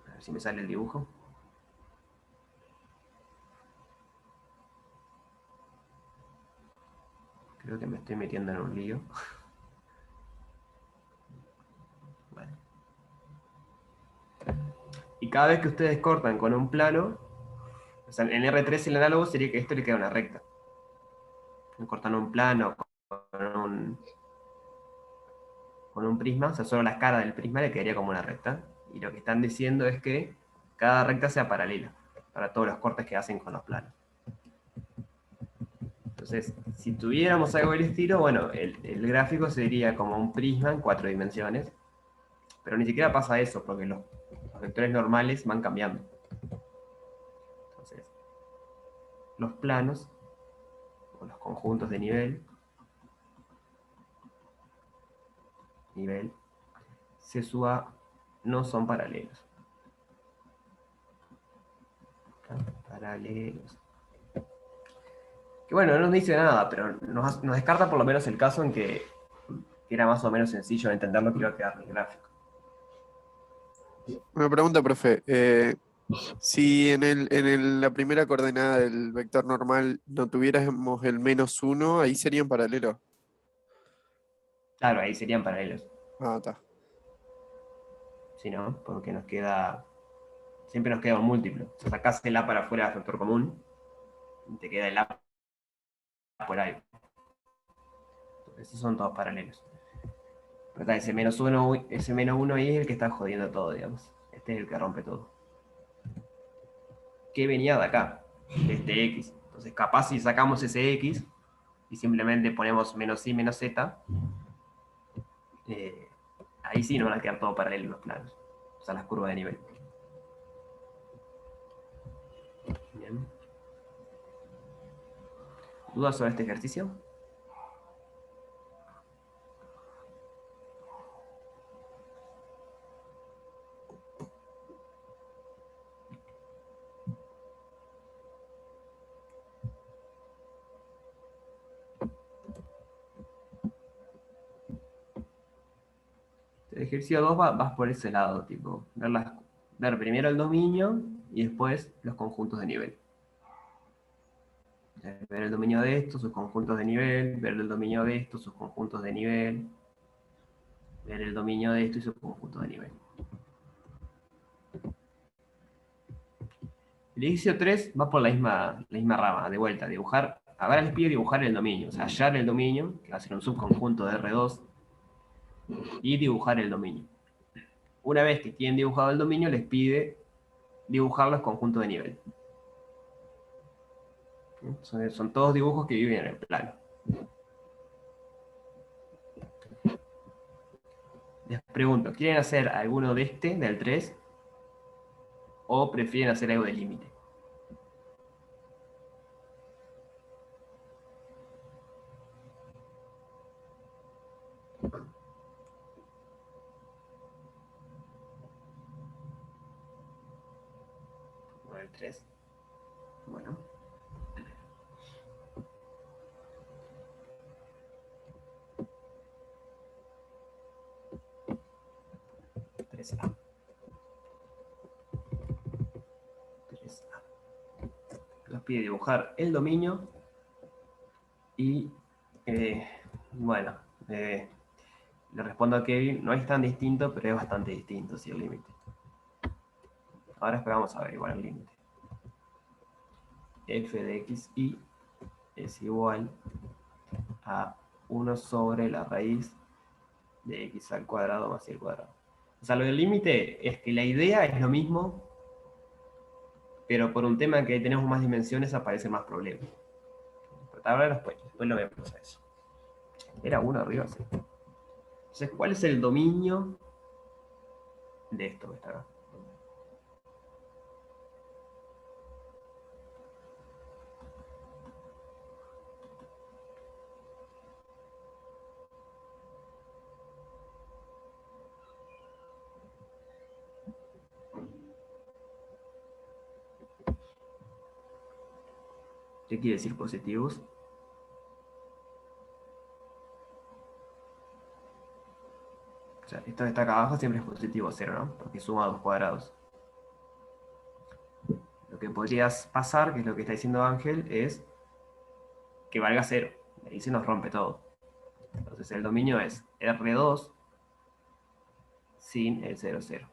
A ver si me sale el dibujo. Creo que me estoy metiendo en un lío. Vale. Y cada vez que ustedes cortan con un plano, o sea, en R3 el análogo sería que esto le queda una recta. Cortan un plano con un prisma, o sea, solo la cara del prisma le quedaría como una recta. Y lo que están diciendo es que cada recta sea paralela para todos los cortes que hacen con los planos. Entonces, si tuviéramos algo del estilo, bueno, el gráfico sería como un prisma en 4 dimensiones, pero ni siquiera pasa eso, porque los vectores normales van cambiando. Entonces, los planos, o los conjuntos de nivel, C sub A no son paralelos. Paralelos. Que bueno, no nos dice nada, pero nos descarta por lo menos el caso en que era más o menos sencillo de entender lo que iba a quedar en el gráfico. Una pregunta, profe. Si la primera coordenada del vector normal no tuviéramos el -1, ahí serían paralelos. Claro, ahí serían paralelos. Ah, está. Si no, porque siempre nos queda un múltiplo. O sea, sacás el A para afuera del factor común, y te queda el A por ahí. Esos son todos paralelos. Pero está, ese -1 ahí es el que está jodiendo todo, digamos. Este es el que rompe todo. ¿Qué venía de acá? De este X. Entonces, capaz si sacamos ese X y simplemente ponemos -i menos z, ahí sí nos van a quedar todo paralelo los planos. O sea, las curvas de nivel. Bien. ¿Dudas sobre este ejercicio? El ejercicio 2 vas por ese lado, tipo, ver primero el dominio y después los conjuntos de nivel. Ver el dominio de estos, sus conjuntos de nivel, ver el dominio de estos, sus conjuntos de nivel, ver el dominio de esto y sus conjuntos de nivel. El ejercicio 3 va por la misma rama, de vuelta, dibujar. Ahora les pido dibujar el dominio, o sea, hallar el dominio, que va a ser un subconjunto de R2, y dibujar el dominio. Una vez que tienen dibujado el dominio, les pide dibujar los conjuntos de nivel. Son todos dibujos que viven en el plano. Les pregunto, ¿quieren hacer alguno de del 3? ¿O prefieren hacer algo de límite? Bueno, el 3. Bueno. A. 3A. Nos pide dibujar el dominio y, bueno, le respondo a Kevin, no es tan distinto, pero es bastante distinto, sí, el límite. Ahora esperamos a ver igual el límite. F de xy es igual a 1 sobre la raíz de x al cuadrado más y al cuadrado. O sea, lo del límite es que la idea es lo mismo, pero por un tema que tenemos más dimensiones aparecen más problemas. Pero ahora después lo vemos a eso. Era 1 arriba, sí. Entonces, ¿cuál es el dominio de esto que está acá? ¿Qué quiere decir positivos? O sea, esto que está acá abajo siempre es positivo 0, ¿no? Porque suma 2 cuadrados. Lo que podría pasar, que es lo que está diciendo Ángel, es que valga 0. Ahí se nos rompe todo. Entonces el dominio es R2 sin el 0, 0.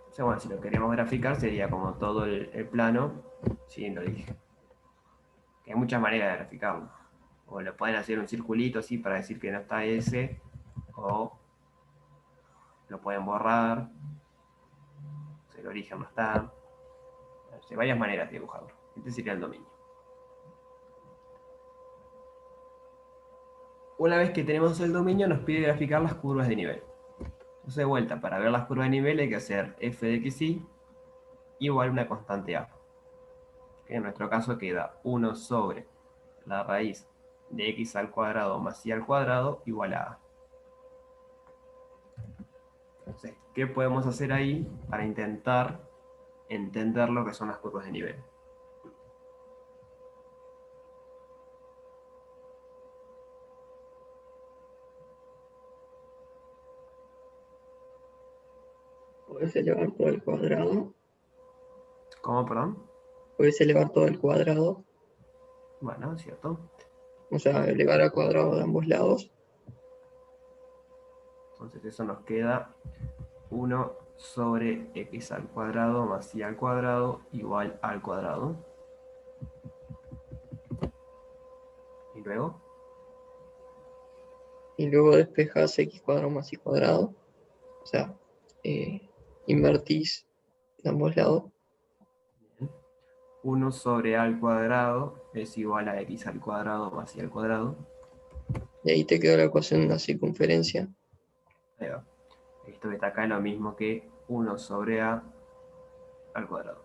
O sea, bueno, si lo queremos graficar sería como todo el plano sin el origen. Que hay muchas maneras de graficarlo. O le pueden hacer un circulito así para decir que no está ese, o lo pueden borrar, o sea, el origen no está. Hay varias maneras de dibujarlo. Este sería el dominio. Una vez que tenemos el dominio, nos pide graficar las curvas de nivel. Entonces, de vuelta, para ver las curvas de nivel hay que hacer f de xy igual a una constante a. Que en nuestro caso queda 1 sobre la raíz de x al cuadrado más y al cuadrado igual a. Entonces, ¿qué podemos hacer ahí para intentar entender lo que son las curvas de nivel? Puedes elevar todo al cuadrado. ¿Cómo, perdón? Puedes elevar todo al cuadrado. Bueno, es cierto. O sea, elevar al cuadrado de ambos lados. Entonces eso nos queda 1 sobre x al cuadrado más y al cuadrado igual al cuadrado. Y luego, Y luego despejas x cuadrado más y cuadrado. O sea, invertís de ambos lados. 1 sobre a al cuadrado es igual a x al cuadrado más y al cuadrado. Y ahí te quedó la ecuación de una circunferencia. Ahí va. Esto que está acá es lo mismo que 1 sobre a al cuadrado.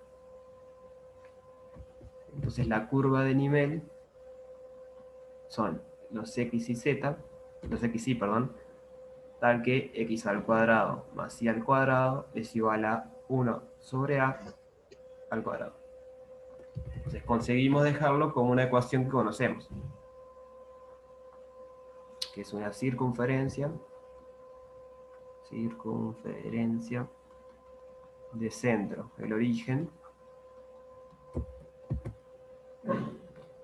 Entonces la curva de nivel son los x y z, los x y, perdón, tal que x al cuadrado más y al cuadrado es igual a 1 sobre a al cuadrado. Entonces conseguimos dejarlo como una ecuación que conocemos, que es una circunferencia de centro, el origen,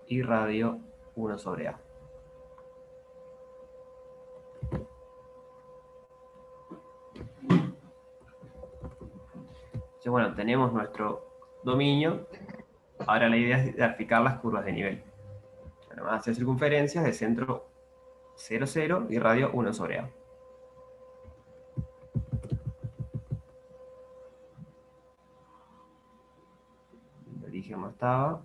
y radio 1 sobre a. Entonces, bueno, tenemos nuestro dominio. Ahora la idea es graficar las curvas de nivel. Bueno, van a hacer circunferencias de centro 0, 0 y radio 1 sobre a. El origen no estaba.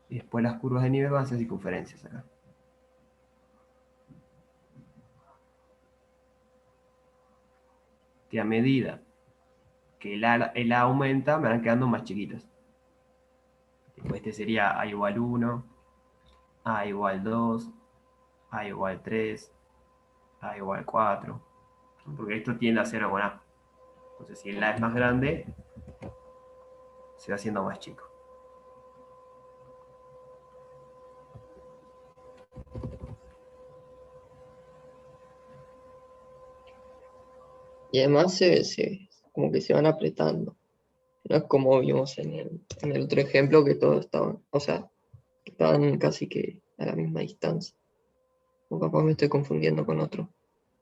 Y después las curvas de nivel van a ser circunferencias acá. Que a medida que el A aumenta, me van quedando más chiquitas. Después este sería A igual 1, A igual 2, A igual 3, A igual 4. Porque esto tiende a 0 con A. Entonces si el A es más grande, se va haciendo más chico. Y además como que se van apretando. No es como vimos en el otro ejemplo que todos estaban, o sea, que estaban casi que a la misma distancia. O capaz me estoy confundiendo con otro.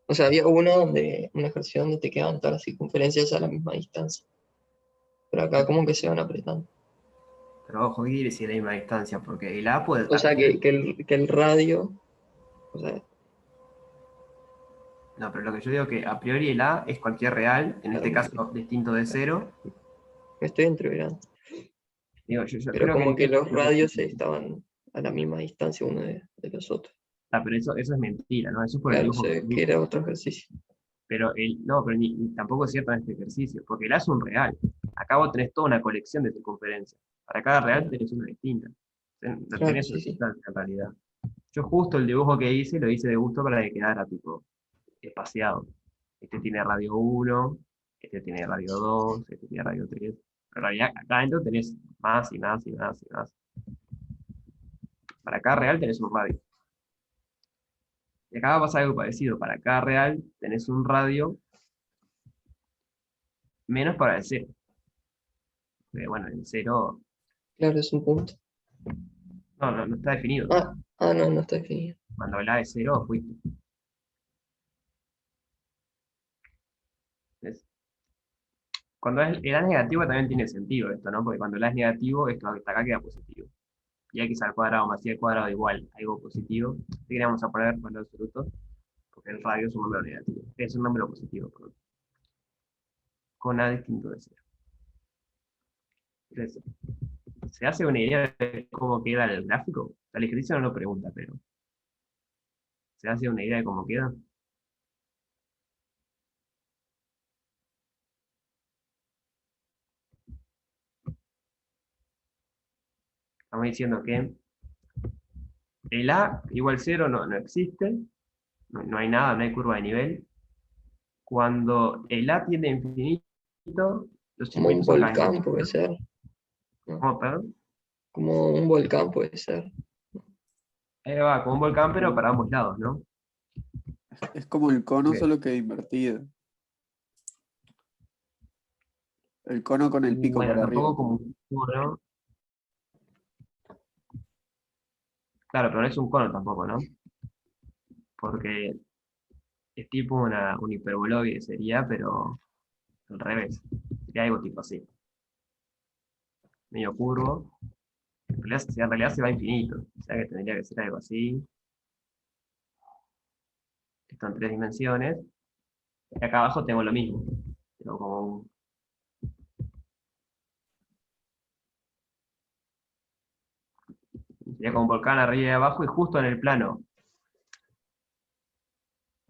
O sea, había un ejercicio donde te quedaban todas las circunferencias a la misma distancia. Pero acá como que se van apretando. Pero ojo, ¿qué quiere decir a la misma distancia? Porque el A puede O sea, estar... que el radio, o sea, No, pero lo que yo digo que a priori el A es cualquier real, en este Claro. caso distinto de 0. me estoy entreverando. Digo, yo Pero creo como que los radios que... estaban a la misma distancia uno de los otros. Ah, pero eso es mentira, ¿no? Eso es por el Claro, dibujo se que ve que viste. era otro ejercicio. Pero no, pero ni tampoco es cierto en este ejercicio, porque el A es un real. Acá vos tenés toda una colección de circunferencias. Para cada real tenés una distinta. No Claro, tenés sí, una sí. distancia en realidad. Yo justo el dibujo que hice, lo hice de gusto para que quedara tipo espaciado. Este tiene radio 1, este tiene radio 2, este tiene radio 3. Pero en realidad acá adentro tenés más y más y más y más. Para cada real tenés un radio. Y acá va a pasar algo parecido. Para cada real tenés un radio menos para el 0. Bueno, el 0 Claro, es un punto. no está definido. No, no está definido. Cuando el A es 0, fuiste. ¿Ves? Cuando el A es negativo también tiene sentido esto, ¿no? Porque cuando el A es negativo, esto que está acá queda positivo. Y x al cuadrado más y al cuadrado igual algo positivo. Así que le vamos a poner valor absoluto, porque el radio es un número negativo. Es un número positivo, perdón. Con A distinto de 0. Entonces, ¿se hace una idea de cómo queda el gráfico? El ejercicio no lo pregunta, pero ¿se hace una idea de cómo queda? Estamos diciendo que el A igual 0 no existe, no hay nada, no hay curva de nivel. Cuando el A tiende a infinito, los Como un circuitos son cada vez más volcán puede chiquitos. ser. ¿No? ¿Cómo, perdón? Como un volcán puede ser. Ahí va, como un volcán, pero para ambos lados, ¿no? Es como el cono, Ok. solo que invertido. El cono con el pico Bueno, para arriba. tampoco como un cono. Claro, pero no es un cono tampoco, ¿no? Porque es tipo un hiperboloide sería, pero al revés. Sería algo tipo así. Medio curvo. En realidad se va a infinito. O sea que tendría que ser algo así. Esto en 3 dimensiones. Y acá abajo tengo lo mismo. Tengo como sería como un volcán arriba y abajo y justo en el plano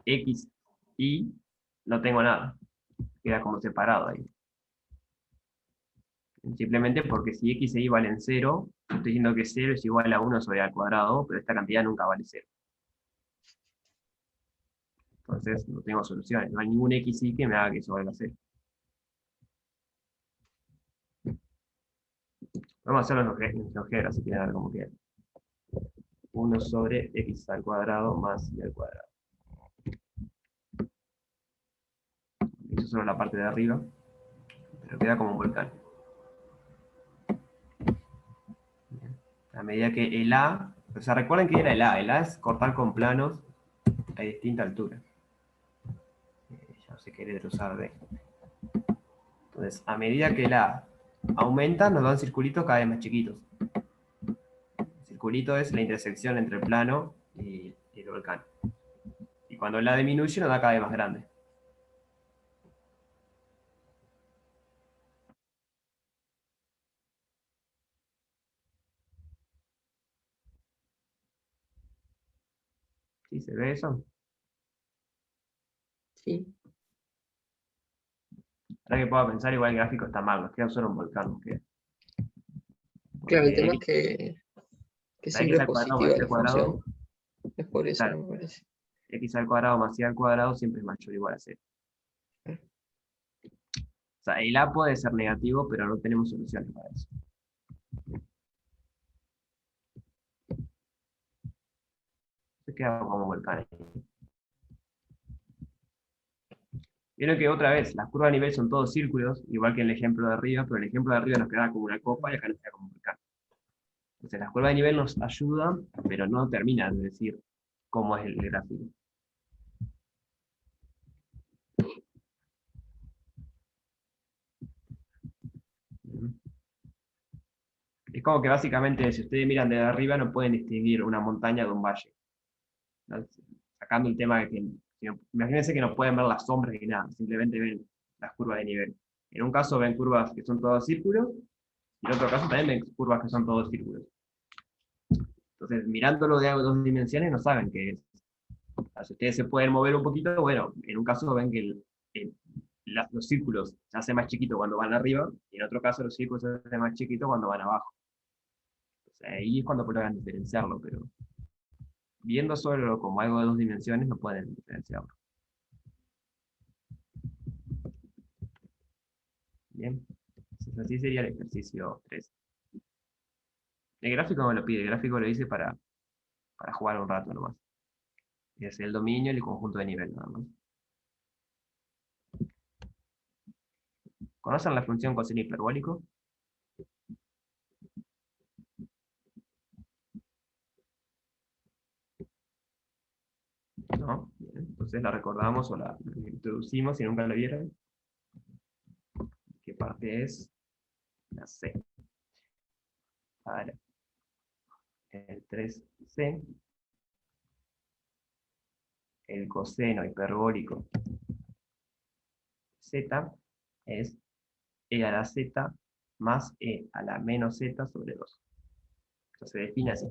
X, Y, no tengo nada. Queda como separado ahí. Simplemente porque si X e Y valen 0, estoy diciendo que 0 es igual a 1 sobre al cuadrado, pero esta cantidad nunca vale 0. Entonces no tengo soluciones. No hay ningún X, Y que me haga que eso valga 0. Vamos a hacerlo en GeoGebra, así que a ver cómo queda. 1 sobre X al cuadrado más Y al cuadrado. Eso es solo la parte de arriba, pero queda como un volcán. A medida que el A, o sea, recuerden que era el A es cortar con planos a distinta altura. Ya no sé qué letra usar de. Entonces, a medida que el A aumenta, nos dan circulitos cada vez más chiquitos. El circulito es la intersección entre el plano y el volcán. Y cuando el A disminuye, nos da cada vez más grande. ¿Sí se ve eso? Sí. Ahora que puedo pensar, igual el gráfico está mal, nos queda solo un volcán. Nos queda. Claro, el Porque tema es X, que la X siempre es al cuadrado positiva más Y la al cuadrado, función. Es por eso, claro, me parece. X al cuadrado más Y al cuadrado siempre es mayor o igual a 0. O sea, el A puede ser negativo, pero no tenemos soluciones para eso. Se queda como un volcán ahí. Vieron que otra vez, las curvas de nivel son todos círculos, igual que en el ejemplo de arriba, pero en el ejemplo de arriba nos queda como una copa y acá nos queda como un volcán. Entonces, las curvas de nivel nos ayudan, pero no terminan de decir cómo es el gráfico. Es como que básicamente, si ustedes miran desde arriba, no pueden distinguir una montaña de un valle, ¿no? Sacando el tema de que, imagínense que no pueden ver las sombras ni nada, simplemente ven las curvas de nivel. En un caso ven curvas que son todos círculos, y en otro caso también ven curvas que son todos círculos. Entonces, mirándolo de 2 dimensiones, no saben qué es. Si ustedes se pueden mover un poquito, bueno, en un caso ven que los círculos se hacen más chiquitos cuando van arriba, y en otro caso los círculos se hacen más chiquitos cuando van abajo. Entonces, ahí es cuando pueden diferenciarlo, pero viendo solo como algo de 2 dimensiones no pueden diferenciarlo. Bien, entonces así sería el ejercicio 3. El gráfico no lo pide, el gráfico lo hice para jugar un rato nomás. Es el dominio y el conjunto de nivel nada más. ¿Conocen la función coseno hiperbólico? ¿No? Bien, entonces la recordamos o la introducimos si nunca la vieron. ¿Qué parte es? La C. Ahora, el 3C, el coseno hiperbólico Z es E a la Z más E a la menos Z sobre 2. Esto se define así.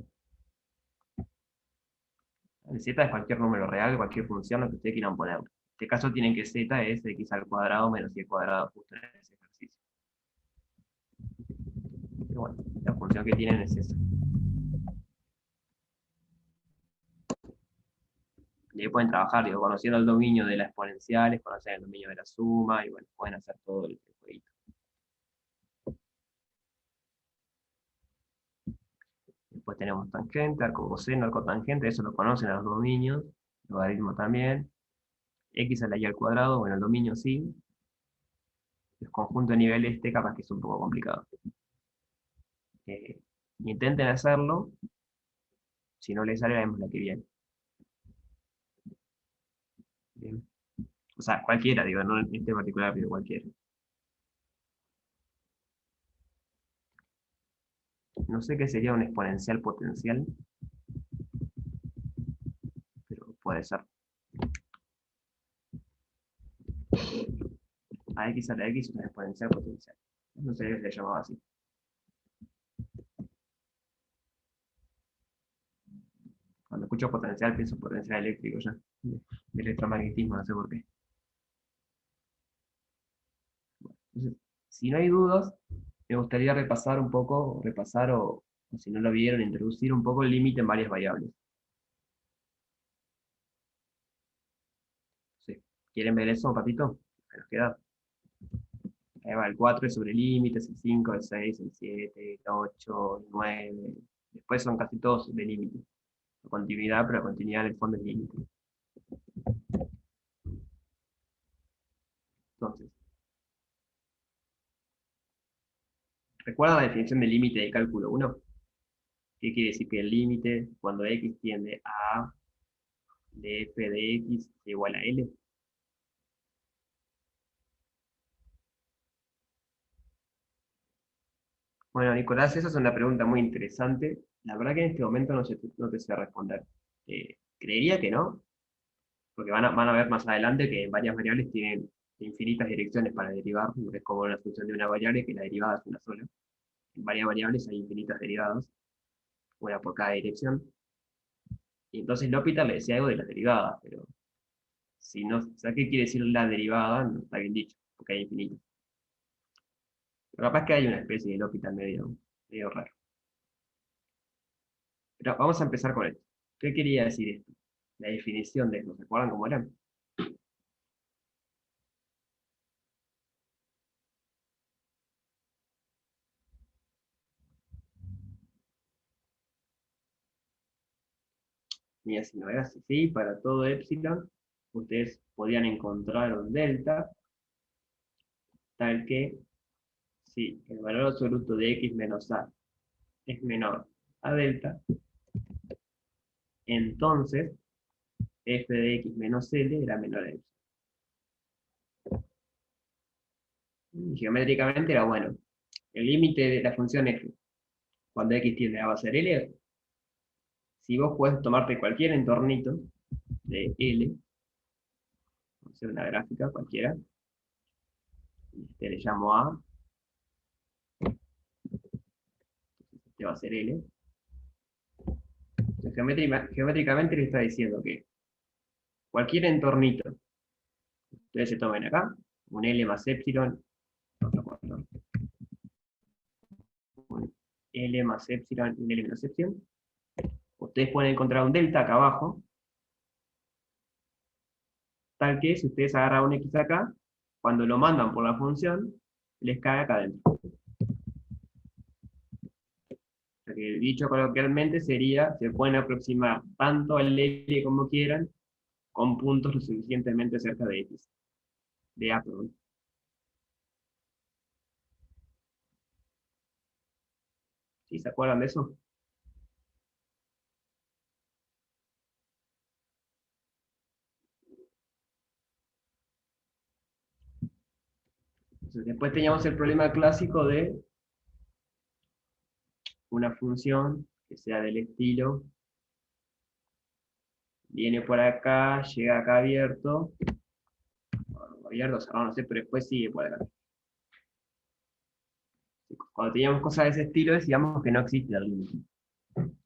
El z es cualquier número real, cualquier función, lo que ustedes quieran poner. En este caso tienen que z es x al cuadrado menos y al cuadrado justo en ese ejercicio. Pero bueno, la función que tienen es esa. Y ahí pueden trabajar, digo, conociendo el dominio de las exponenciales, conocen el dominio de la suma, y bueno, pueden hacer todo el jueguito. Después tenemos tangente, arco coseno, arco tangente, eso lo conocen a los dominios, logaritmo también. X a la y al cuadrado, bueno, el dominio sí. El conjunto de nivel este capaz que es un poco complicado. Intenten hacerlo, si no les sale la vemos la que viene. Bien. O sea, cualquiera, digo, no en este particular, pero cualquiera. No sé qué sería un exponencial potencial, pero puede ser. A x a la x es un exponencial potencial. No sé si se llamaba así. Cuando escucho potencial pienso potencial eléctrico ya. De electromagnetismo, no sé por qué. Entonces, si no hay dudas, me gustaría repasar un poco, o si no lo vieron, introducir un poco el límite en varias variables. Sí. ¿Quieren ver eso un ratito? Nos queda. Ahí va, el 4 es sobre límites, el 5, el 6, el 7, el 8, el 9. Después son casi todos de límite. La continuidad, pero la continuidad en el fondo es límite. Entonces, ¿recuerdan la definición de límite de cálculo 1? ¿Qué quiere decir que el límite, cuando x tiende a A de f de x es igual a L? Bueno, Nicolás, esa es una pregunta muy interesante. La verdad que en este momento no te sé responder. Creería que no, porque van a ver más adelante que varias variables tienen infinitas direcciones para derivar, no es como una función de una variable que la derivada es una sola. En varias variables hay infinitas derivadas, una por cada dirección. Y entonces L'Hopital le decía algo de las derivadas, pero si no, o sea, ¿qué quiere decir la derivada? No está bien dicho, porque hay infinitas. Pero capaz que hay una especie de L'Hopital medio raro. Pero vamos a empezar con esto. ¿Qué quería decir esto? La definición de esto, ¿se acuerdan cómo era? Mira, si no era así, para todo epsilon, ustedes podían encontrar un delta, tal que si el valor absoluto de x menos a es menor a delta, entonces f de x menos l era menor a epsilon. Geométricamente era bueno. El límite de la función f, cuando x tiende a va a ser L, si vos podés tomarte cualquier entornito de L, vamos a hacer una gráfica cualquiera, le llamo A, este va a ser L. Entonces, geométricamente le está diciendo que cualquier entornito, ustedes se tomen acá, un L más epsilon, un L más epsilon, un L menos epsilon, ustedes pueden encontrar un delta acá abajo, tal que si ustedes agarran un x acá, cuando lo mandan por la función, les cae acá adentro. O sea que dicho coloquialmente sería, se pueden aproximar tanto al L como quieran, con puntos lo suficientemente cerca de x. De A, perdón. ¿Sí? ¿Se acuerdan de eso? Entonces, después teníamos el problema clásico de una función que sea del estilo, viene por acá, llega acá abierto, cerrado, no sé, pero después sigue por acá. Cuando teníamos cosas de ese estilo decíamos que no existe el límite.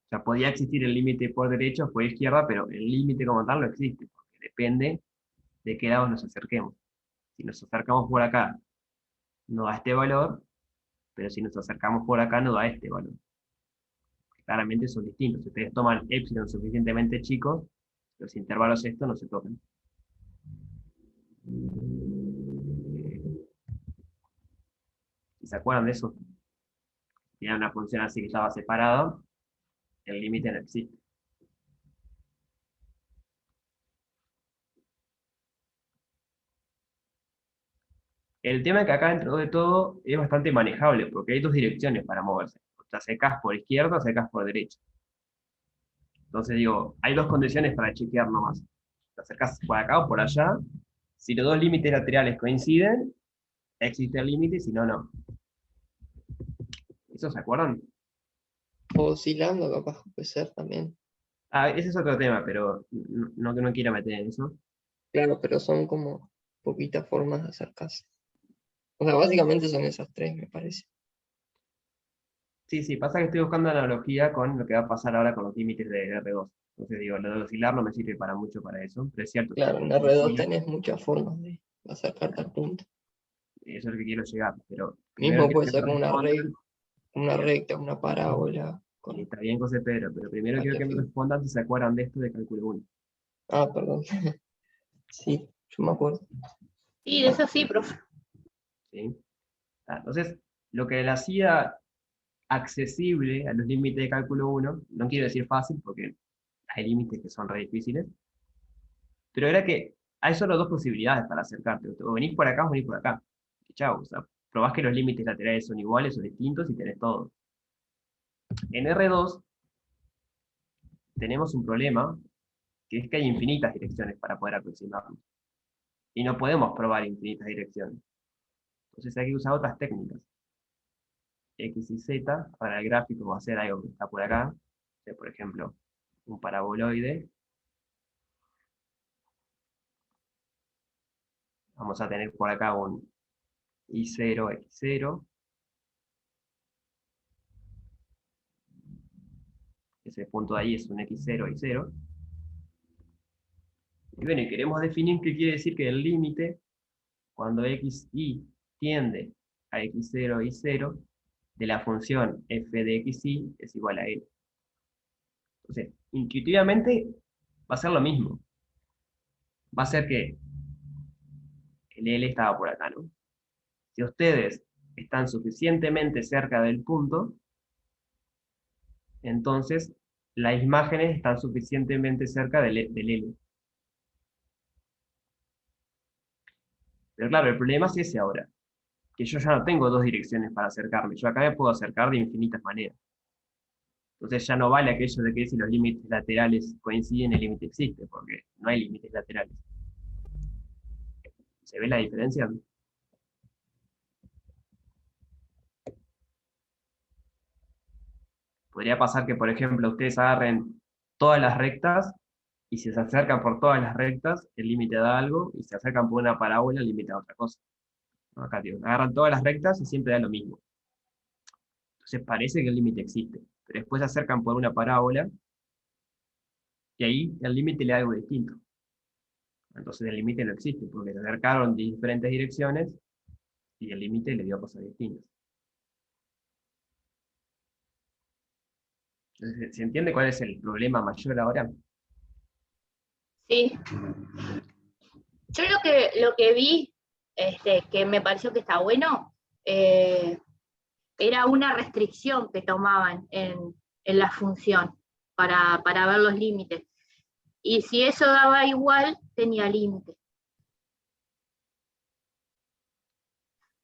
O sea, podía existir el límite por derecha o por izquierda, pero el límite como tal no existe, porque depende de qué lado nos acerquemos. Si nos acercamos por acá, no da este valor, pero si nos acercamos por acá, no da este valor. Claramente son distintos. Si ustedes toman epsilon suficientemente chicos, los intervalos estos no se tocan. Si se acuerdan de eso, tienen una función así que estaba separada, el límite no existe. El tema es que acá dentro de todo es bastante manejable, porque hay dos direcciones para moverse. Te acercás por izquierda o te acercás por derecha. Entonces digo, hay dos condiciones para chequear nomás. Te acercás por acá o por allá. Si los dos límites laterales coinciden, existe el límite, si no, no. ¿Eso se acuerdan? Oscilando capaz puede ser también. Ah, ese es otro tema, pero no quiero meter en eso. Claro, pero son como poquitas formas de acercarse. O sea, básicamente son esas tres, me parece. Sí, pasa que estoy buscando analogía con lo que va a pasar ahora con los límites de R2. Entonces digo, lo de oscilar no me sirve para mucho para eso, pero es cierto. Claro, en R2 tenés muchas formas de acercarte al punto. Eso es lo que quiero llegar, pero Mismo primero puede quiero ser que me respondan. una recta, una parábola. Y está bien, José Pedro, pero primero quiero que me respondan si se acuerdan de esto de cálculo 1. Ah, perdón. Sí, yo me acuerdo. Sí, de eso sí, profe. ¿Sí? Entonces, lo que le hacía accesible a los límites de cálculo 1, no quiero decir fácil, porque hay límites que son re difíciles, pero era que hay solo dos posibilidades para acercarte. O venís por acá o venís por acá. Y chao, o sea, probás que los límites laterales son iguales o distintos y tenés todo. En R2 tenemos un problema, que es que hay infinitas direcciones para poder aproximarnos. Y no podemos probar infinitas direcciones. Entonces hay que usar otras técnicas. X y Z, para el gráfico va a ser algo que está por acá. O sea, por ejemplo, un paraboloide. Vamos a tener por acá un I0, X0. Ese punto de ahí es un X0, Y0. Y bueno, y queremos definir qué quiere decir que el límite, cuando xy tiende a x0, y0, de la función f de xy es igual a L. Entonces, intuitivamente va a ser lo mismo. Va a ser que el L estaba por acá, ¿no? Si ustedes están suficientemente cerca del punto, entonces las imágenes están suficientemente cerca del L. Pero claro, el problema es ese ahora, que yo ya no tengo dos direcciones para acercarme. Yo acá me puedo acercar de infinitas maneras. Entonces ya no vale aquello de que si los límites laterales coinciden, el límite existe, porque no hay límites laterales. ¿Se ve la diferencia? Podría pasar que, por ejemplo, ustedes agarren todas las rectas y si se acercan por todas las rectas, el límite da algo, y si se acercan por una parábola, el límite da otra cosa. ¿No? Acá, tío, agarran todas las rectas y siempre da lo mismo. Entonces parece que el límite existe, pero después se acercan por una parábola y ahí el límite le da algo distinto. Entonces el límite no existe, porque se acercaron en diferentes direcciones y el límite le dio cosas distintas. Entonces, ¿se entiende cuál es el problema mayor ahora? Sí. Yo lo que vi, que me pareció que está bueno, era una restricción que tomaban en la función para ver los límites. Y si eso daba igual, tenía límite.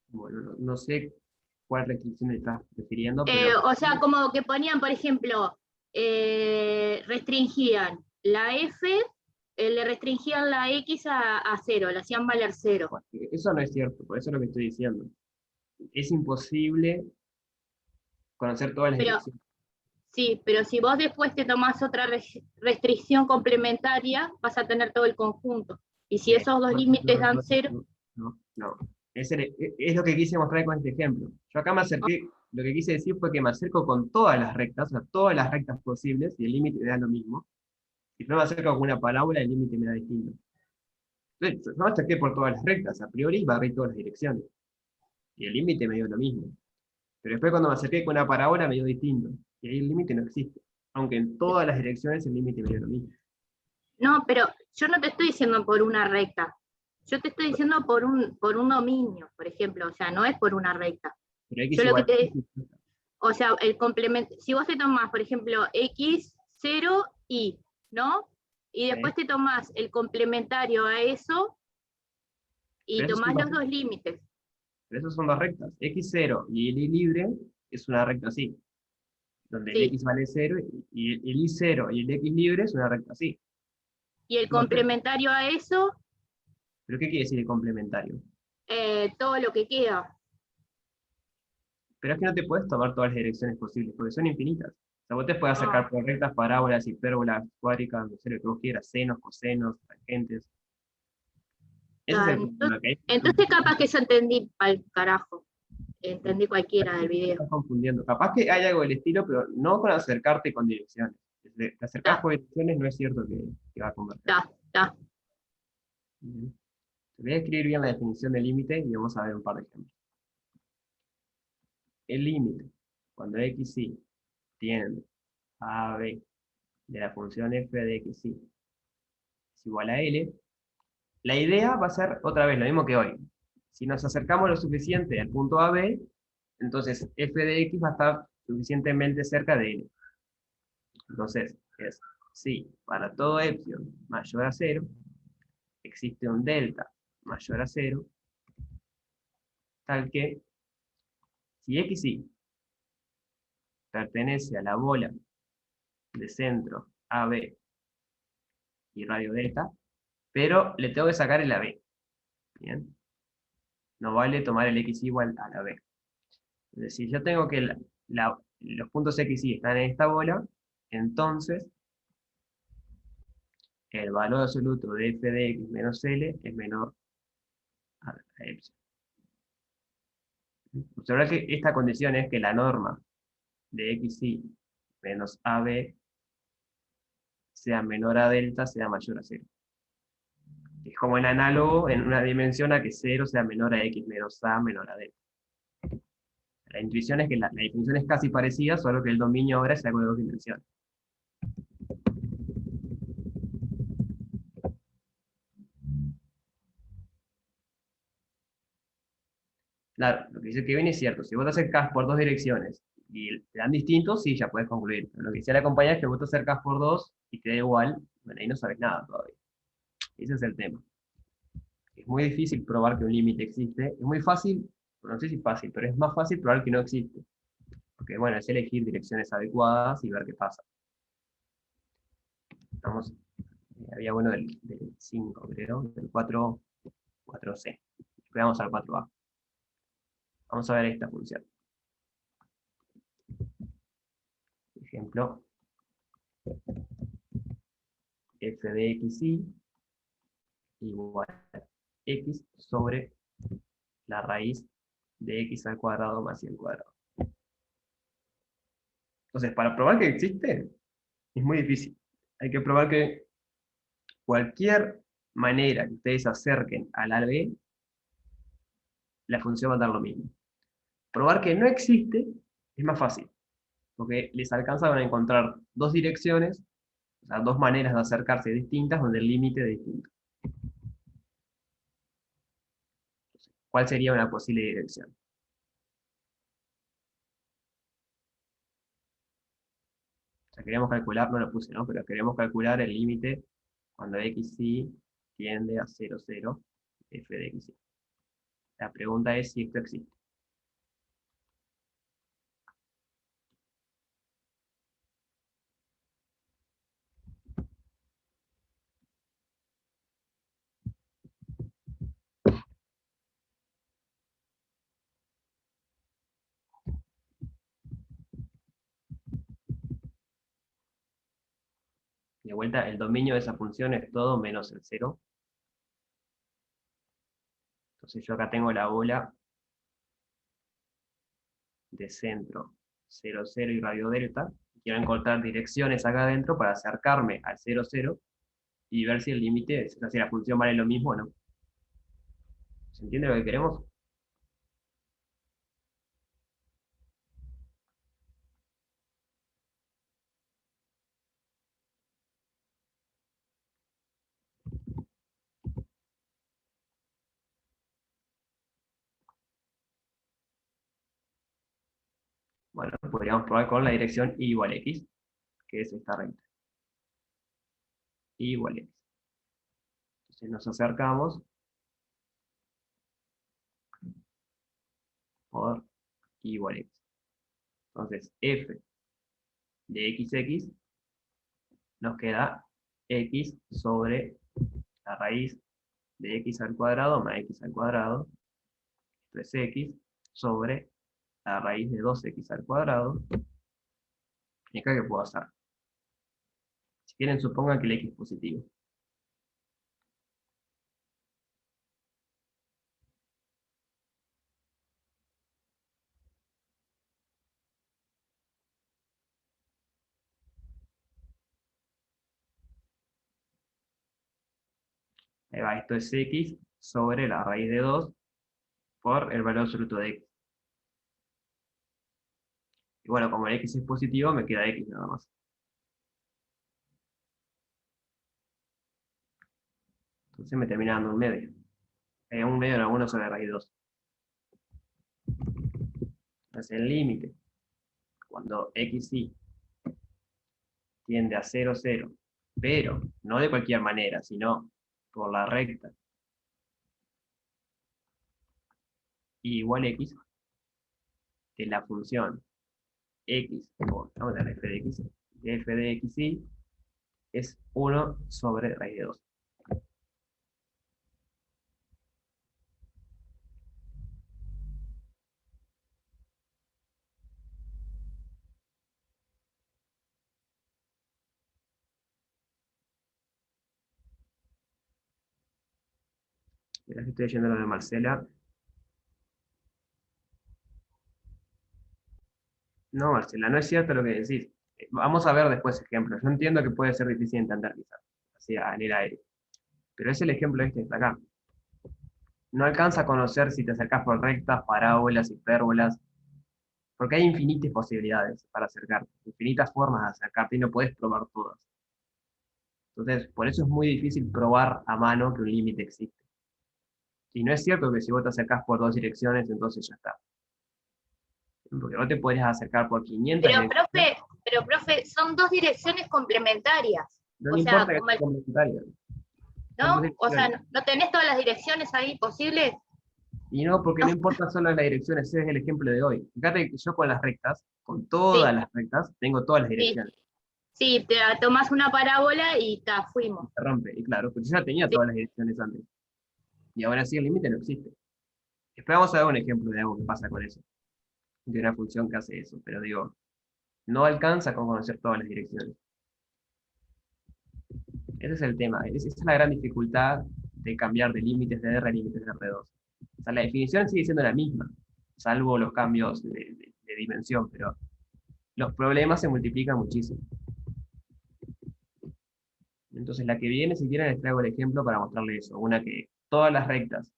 Bueno, no sé cuál restricción estás refiriendo, pero O sea, como que ponían, por ejemplo, restringían la F, le restringían la X a 0, la hacían valer 0. eso no es cierto, por eso es lo que estoy diciendo. Es imposible conocer todas las Pero, direcciones. sí, pero si vos después te tomás otra restricción complementaria, vas a tener todo el conjunto. Y si esos dos límites dan 0... No. Es lo que quise mostrar con este ejemplo. Yo acá me acerqué lo que quise decir fue que me acerco con todas las rectas, o sea, todas las rectas posibles, y el límite me da lo mismo. Si no me acerco con una parábola, el límite me da distinto. Entonces, no me acerqué por todas las rectas, a priori barrí todas las direcciones. Y el límite me dio lo mismo. Pero después cuando me acerqué con una parábola me dio distinto. Y ahí el límite no existe. Aunque en todas las direcciones el límite me dio lo mismo. No, pero yo no te estoy diciendo por una recta. Yo te estoy diciendo por un dominio, por ejemplo. O sea, no es por una recta. Pero X Yo lo que igual. te, o sea, el complemento, si vos te tomás, por ejemplo, X, 0, Y, ¿no? Y después te tomás el complementario a eso y Pero esos son tomás dos los dos límites. Pero esos son dos rectas. X0 y el Y libre es una recta así. Donde el Sí. X vale 0 y el Y0 y el X libre es una recta así. Y el No, complementario a eso, ¿Pero qué quiere decir el complementario? todo lo que queda. Pero es que no te puedes tomar todas las direcciones posibles, porque son infinitas. O sea, vos te puedes acercar Ah. por rectas, parábolas, hipérbolas, cuádricas, no sé lo que vos quieras, senos, cosenos, tangentes. Ese es el problema, que Entonces capaz que yo entendí al carajo. Entendí cualquiera del video. estás confundiendo. Capaz que hay algo del estilo, pero no con acercarte con direcciones. Si te acercás Ta, por direcciones no es cierto que va a converger. ta. Bien. Te voy a escribir bien la definición de límite y vamos a ver un par de ejemplos. El límite, cuando xy tiende a b de la función f de xy es igual a L, la idea va a ser otra vez lo mismo que hoy. Si nos acercamos lo suficiente al punto AB, entonces f de x va a estar suficientemente cerca de L. Entonces, es si para todo epsilon mayor a 0, existe un delta mayor a 0, tal que si xy pertenece a la bola de centro AB y radio delta, pero le tengo que sacar el AB. ¿Bien? No vale tomar el x igual a la b. Es decir, yo tengo que los puntos x y están en esta bola, entonces el valor absoluto de f de x menos L es menor a epsilon. Observar que esta condición es que la norma de xy menos AB sea menor a delta, sea mayor a 0. Es como el análogo en una dimensión a que 0 sea menor a x menos a menor a delta. La intuición es que la definición es casi parecida, solo que el dominio ahora es algo de dos dimensiones. Claro, lo que dice Kevin es cierto. Si vos te acercás por dos direcciones y te dan distintos, sí, ya puedes concluir. Pero lo que dice la compañía es que vos te acercás por dos y te da igual, bueno, ahí no sabes nada todavía. Ese es el tema. Es muy difícil probar que un límite existe. Es muy fácil, no sé si fácil, pero es más fácil probar que no existe. Porque bueno, es elegir direcciones adecuadas y ver qué pasa. Estamos, había bueno del 5, creo, del 4C. Vamos al 4A. Vamos a ver esta función. Por ejemplo, f de xy igual a x sobre la raíz de x al cuadrado más y al cuadrado. Entonces, para probar que existe, es muy difícil. Hay que probar que cualquier manera que ustedes se acerquen a la b, la función va a dar lo mismo. Probar que no existe es más fácil, porque les alcanza a encontrar dos direcciones, o sea, dos maneras de acercarse distintas donde el límite es distinto. ¿Cuál sería una posible dirección? O sea, queríamos calcular, no lo puse, ¿no? Pero queremos calcular el límite cuando xy tiende a 0, 0, f de xy. La pregunta es si esto existe. De vuelta, el dominio de esa función es todo menos el 0. Entonces yo acá tengo la bola de centro 0, 0 y radio delta. Quiero encontrar direcciones acá adentro para acercarme al 0, 0 y ver si el límite, o sea, si la función vale lo mismo o no. ¿Se entiende lo que queremos? Bueno, podríamos probar con la dirección y igual a x, que es esta recta. Y igual a x. Entonces nos acercamos por igual a x. Entonces f de xx nos queda x sobre la raíz de x al cuadrado más x al cuadrado, esto es x, sobre la raíz de 2x al cuadrado. Y acá, ¿qué puedo hacer? Si quieren, supongan que el x es positivo. Ahí va, esto es x sobre la raíz de 2 por el valor absoluto de x. Y bueno, como el x es positivo, me queda x nada más. Entonces me termina dando un medio. Un medio en alguno sobre la raíz de 2. Entonces el límite, cuando xy tiende a 0, 0, pero no de cualquier manera, sino por la recta y igual a x, de la función x, vamos a ver f de xy es 1 sobre raíz de 2. Mirá que estoy leyendo lo de Marcela. No, Marcela, no es cierto lo que decís. Vamos a ver después ejemplos. Yo entiendo que puede ser difícil entender quizás, así en el aire. Pero es el ejemplo este que está acá. No alcanza a conocer si te acercás por rectas, parábolas, hipérbolas, porque hay infinitas posibilidades para acercarte, infinitas formas de acercarte y no puedes probar todas. Entonces, por eso es muy difícil probar a mano que un límite existe. Y no es cierto que si vos te acercás por 2 direcciones, entonces ya está. Porque vos te podrías acercar por 500 direcciones. Pero profe, son dos direcciones complementarias. No O me sea, importa que como sea el- complementario. Son ¿no? dos O sea, direcciones. ¿no tenés todas las direcciones ahí posibles? Y no, porque No. no importa solo las direcciones, ese es el ejemplo de hoy. Fíjate que yo con las rectas, con Sí, todas las rectas, tengo todas las sí, direcciones. sí, te tomás una parábola y fuimos. Se rompe, y claro, porque yo ya tenía Sí. todas las direcciones antes. Y ahora sí el límite no existe. Después vamos a ver un ejemplo de algo que pasa con eso. De una función que hace eso. Pero digo, no alcanza con conocer todas las direcciones. Ese es el tema. Esa es la gran dificultad de cambiar de límites de R a límites de R2. O sea, la definición sigue siendo la misma, salvo los cambios de dimensión, pero los problemas se multiplican muchísimo. Entonces, la que viene, si quieren, les traigo el ejemplo para mostrarles eso. Una que todas las rectas,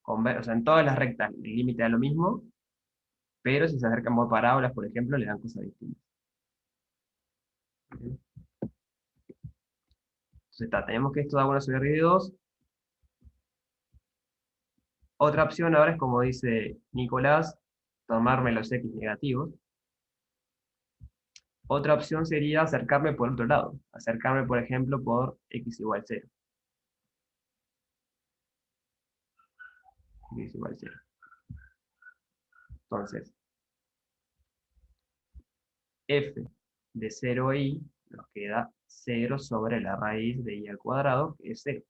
o sea, en todas las rectas el límite da lo mismo, pero si se acercan por parábolas, por ejemplo, le dan cosas distintas. Entonces, tenemos que esto da 1 sobre R de 2. Otra opción ahora es, como dice Nicolás, tomarme los x negativos. Otra opción sería acercarme por otro lado. Acercarme, por ejemplo, por x igual 0. X igual 0. Entonces, f de 0i nos queda 0 sobre la raíz de i al cuadrado, que es 0.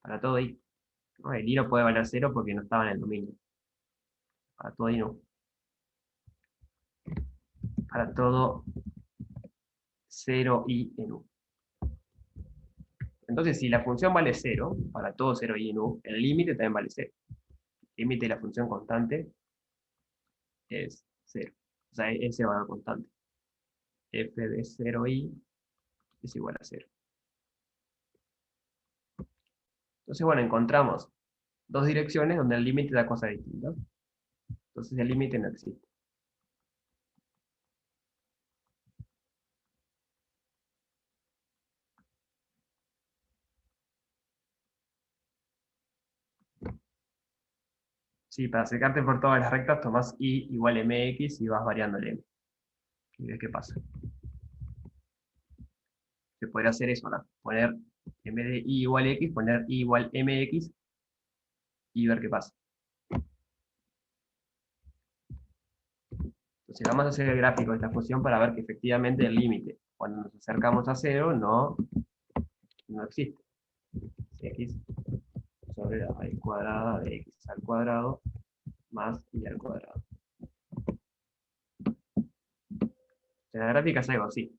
Para todo i. ¿No? El i no puede valer 0 porque no estaba en el dominio. Para todo i no. Para todo 0i en u. Entonces, si la función vale 0, para todo 0i en u, el límite también vale 0. El límite de la función constante es 0. O sea, ese valor constante. F de 0i es igual a 0. Entonces, bueno, encontramos dos direcciones donde el límite da cosas distintas. Entonces el límite no existe. Sí, para acercarte por todas las rectas tomás i igual mx y vas variando el m. Y ves qué pasa. Se podría hacer eso, ¿no? Poner, en vez de i igual x, poner i igual mx y ver qué pasa. Entonces vamos a hacer el gráfico de esta función para ver que efectivamente el límite, cuando nos acercamos a 0, no existe. X sobre la raíz cuadrada de x al cuadrado más i al cuadrado. En la gráfica es algo así.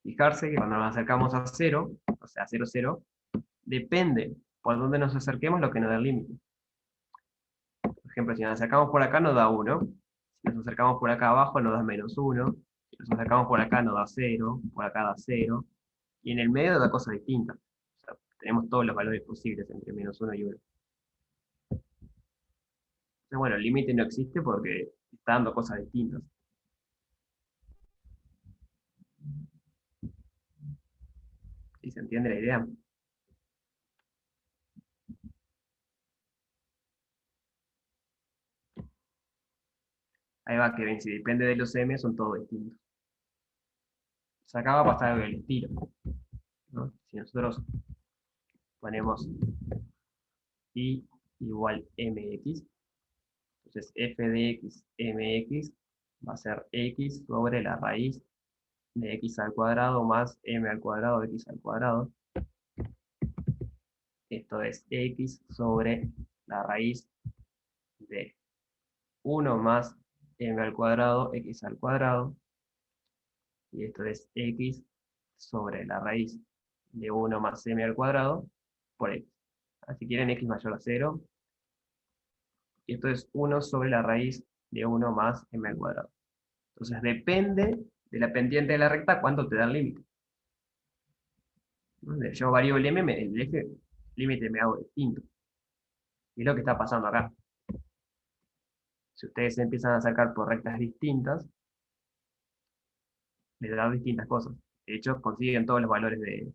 Fijarse que cuando nos acercamos a 0, o sea, 0, 0, depende por dónde nos acerquemos lo que nos da el límite. Por ejemplo, si nos acercamos por acá nos da 1, si nos acercamos por acá abajo nos da menos 1, si nos acercamos por acá nos da 0, por acá da 0, y en el medio nos da cosas distintas. O sea, tenemos todos los valores posibles entre menos 1 y 1. Entonces, bueno, el límite no existe porque está dando cosas distintas. ¿Sí se entiende la idea? Ahí va, que ven, si depende de los m, son todos distintos. O sea, acá va a pasar algo del estilo, ¿no? Si nosotros ponemos i igual mx, entonces f de x mx va a ser x sobre la raíz de x al cuadrado más m al cuadrado de x al cuadrado. Esto es x sobre la raíz de 1 más m al cuadrado x al cuadrado. Y esto es x sobre la raíz de 1 más m al cuadrado por x. Si quieren x mayor a 0. Y esto es 1 sobre la raíz de 1 más m al cuadrado. Entonces depende de la pendiente de la recta cuánto te da el límite. Yo varío el m, el eje límite me hago distinto. Y es lo que está pasando acá. Si ustedes se empiezan a acercar por rectas distintas, les da distintas cosas. De hecho, consiguen todos los valores de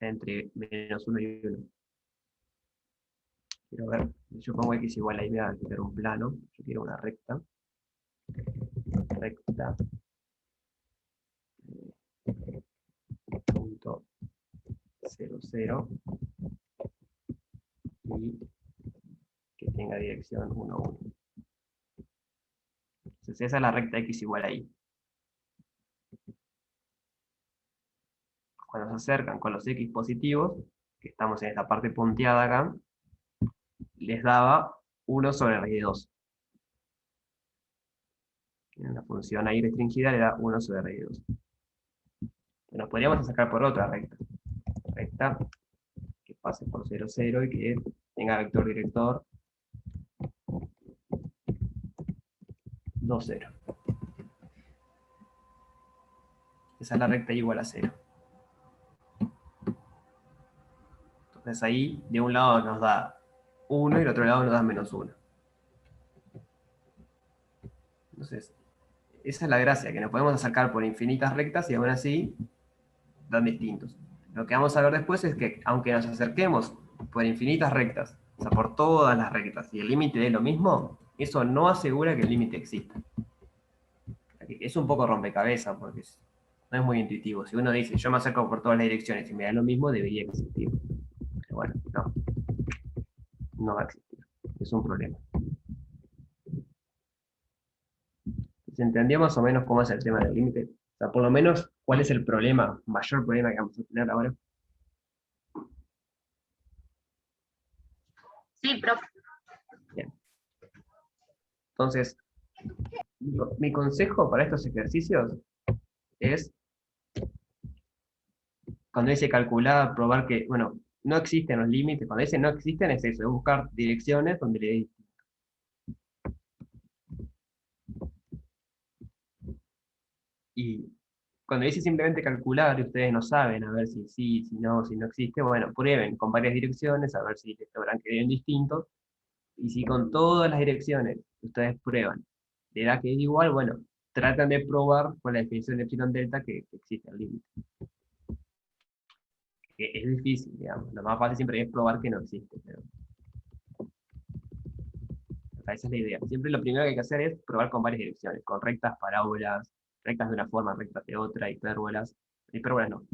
entre menos 1 y 1. Quiero ver, yo pongo x igual, ahí voy a quitar un plano. Yo quiero una recta. Recta. Punto 0, 0. Y que tenga dirección 1, 1. Entonces esa es la recta x igual a y. Cuando se acercan con los x positivos, que estamos en esta parte punteada acá, les daba 1 sobre raíz de 2. En la función ahí restringida le da 1 sobre raíz de 2. Nos podríamos sacar por otra recta. Recta que pase por 0, 0 y que tenga vector director 2, 0. Esa es la recta igual a 0. Entonces ahí de un lado nos da 1 y del otro lado nos da menos 1. Entonces, esa es la gracia, que nos podemos acercar por infinitas rectas y aún así dan distintos. Lo que vamos a ver después es que aunque nos acerquemos por infinitas rectas, o sea, por todas las rectas, y el límite dé lo mismo, eso no asegura que el límite exista. Es un poco rompecabezas, porque no es muy intuitivo. Si uno dice, yo me acerco por todas las direcciones y me da lo mismo, debería existir. Pero bueno, no va a existir. Es un problema. ¿Se entendió más o menos cómo es el tema del límite? O sea, por lo menos, ¿cuál es el problema, mayor problema que vamos a tener ahora? Sí, profe. Bien. Entonces, mi consejo para estos ejercicios es, cuando dice calcular, probar que, bueno, no existen los límites, cuando dice no existen es eso, es buscar direcciones donde le dé. Y cuando dice simplemente calcular y ustedes no saben a ver si sí, si no existe, bueno, prueben con varias direcciones a ver si les logran que den distintos. Y si con todas las direcciones que ustedes prueban le da que es igual, bueno, tratan de probar con la definición de epsilon delta que existe el límite. Que es difícil, digamos. Lo más fácil siempre es probar que no existe. Pero esa es la idea. Siempre lo primero que hay que hacer es probar con varias direcciones, con rectas, parábolas, rectas de una forma, rectas de otra, hipérbolas no,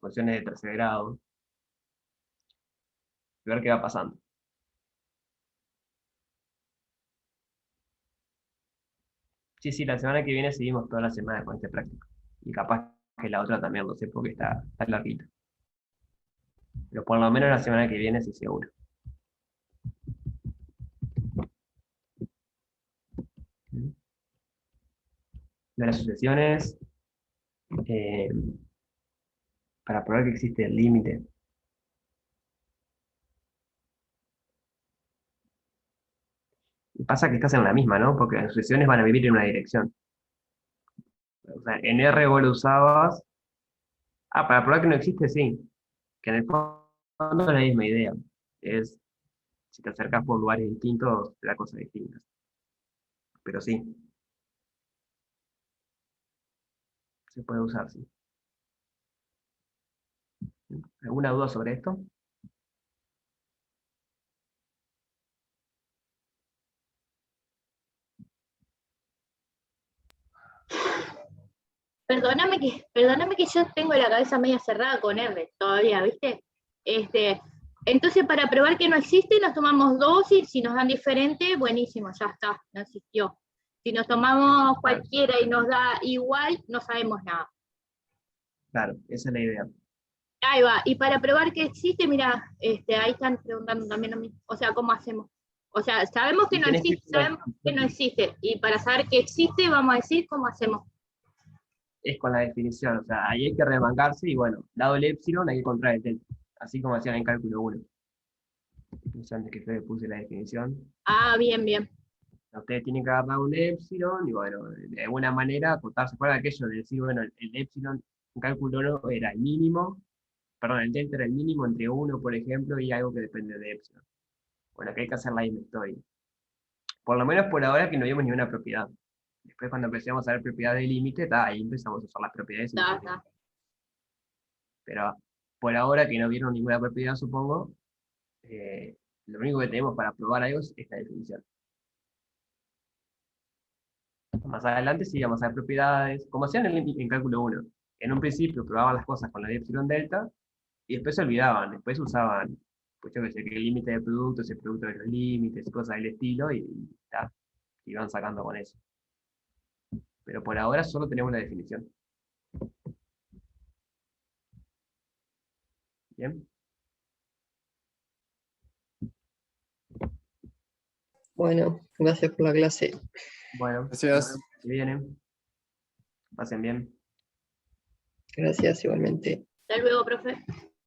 funciones de tercer grado, y ver qué va pasando. Sí, la semana que viene seguimos toda la semana con este práctico. Y capaz que la otra también, no sé, porque está larguito. Pero por lo menos la semana que viene sí seguro. De las sucesiones, para probar que existe el límite. Y pasa que estás en la misma, ¿no? Porque las sucesiones van a vivir en una dirección. O sea, en R vos lo usabas. Para probar que no existe, sí. Que en el fondo es la misma idea. Es, si te acercas por lugares distintos, te da cosas distintas. Pero sí. Se puede usar, sí. ¿Alguna duda sobre esto? Perdóname que yo tengo la cabeza media cerrada con R todavía, ¿viste? Entonces, para probar que no existe, nos tomamos dos y si nos dan diferente, buenísimo, ya está, no existió. Si nos tomamos cualquiera y nos da igual, no sabemos nada. Claro, esa es la idea. Ahí va, y para probar que existe, mira, ahí están preguntando también a mí, o sea, ¿cómo hacemos? O sea, sabemos que no existe, y para saber que existe, vamos a decir cómo hacemos. Es con la definición, o sea, ahí hay que remangarse y bueno, dado el epsilon hay que encontrar el delta, así como hacían en cálculo 1. Entonces antes que le puse la definición. Ah, bien. Ustedes tienen que agarrar un epsilon y bueno, de alguna manera acotarse fuera de aquello de decir, bueno, el epsilon en cálculo 1 era el mínimo, perdón, el delta era el mínimo entre 1, por ejemplo, y algo que depende de epsilon. Bueno, acá hay que hacer la misma historia. Por lo menos por ahora que no vimos ni una propiedad. Después cuando empecemos a ver propiedades de límite, ahí empezamos a usar las propiedades. Pero por ahora que no vieron ninguna propiedad, supongo, lo único que tenemos para probar algo es esta definición. Más adelante sí vamos a ver propiedades, como hacían en cálculo 1. En un principio probaban las cosas con la de epsilon delta, y después se olvidaban, después usaban, pues yo que sé, que el límite de productos, el producto de los límites, cosas del estilo, y iban sacando con eso. Pero por ahora solo tenemos la definición. ¿Bien? Bueno, gracias por la clase. Bueno, Gracias. que vienen. Pasen bien. Gracias igualmente. Hasta luego, profe.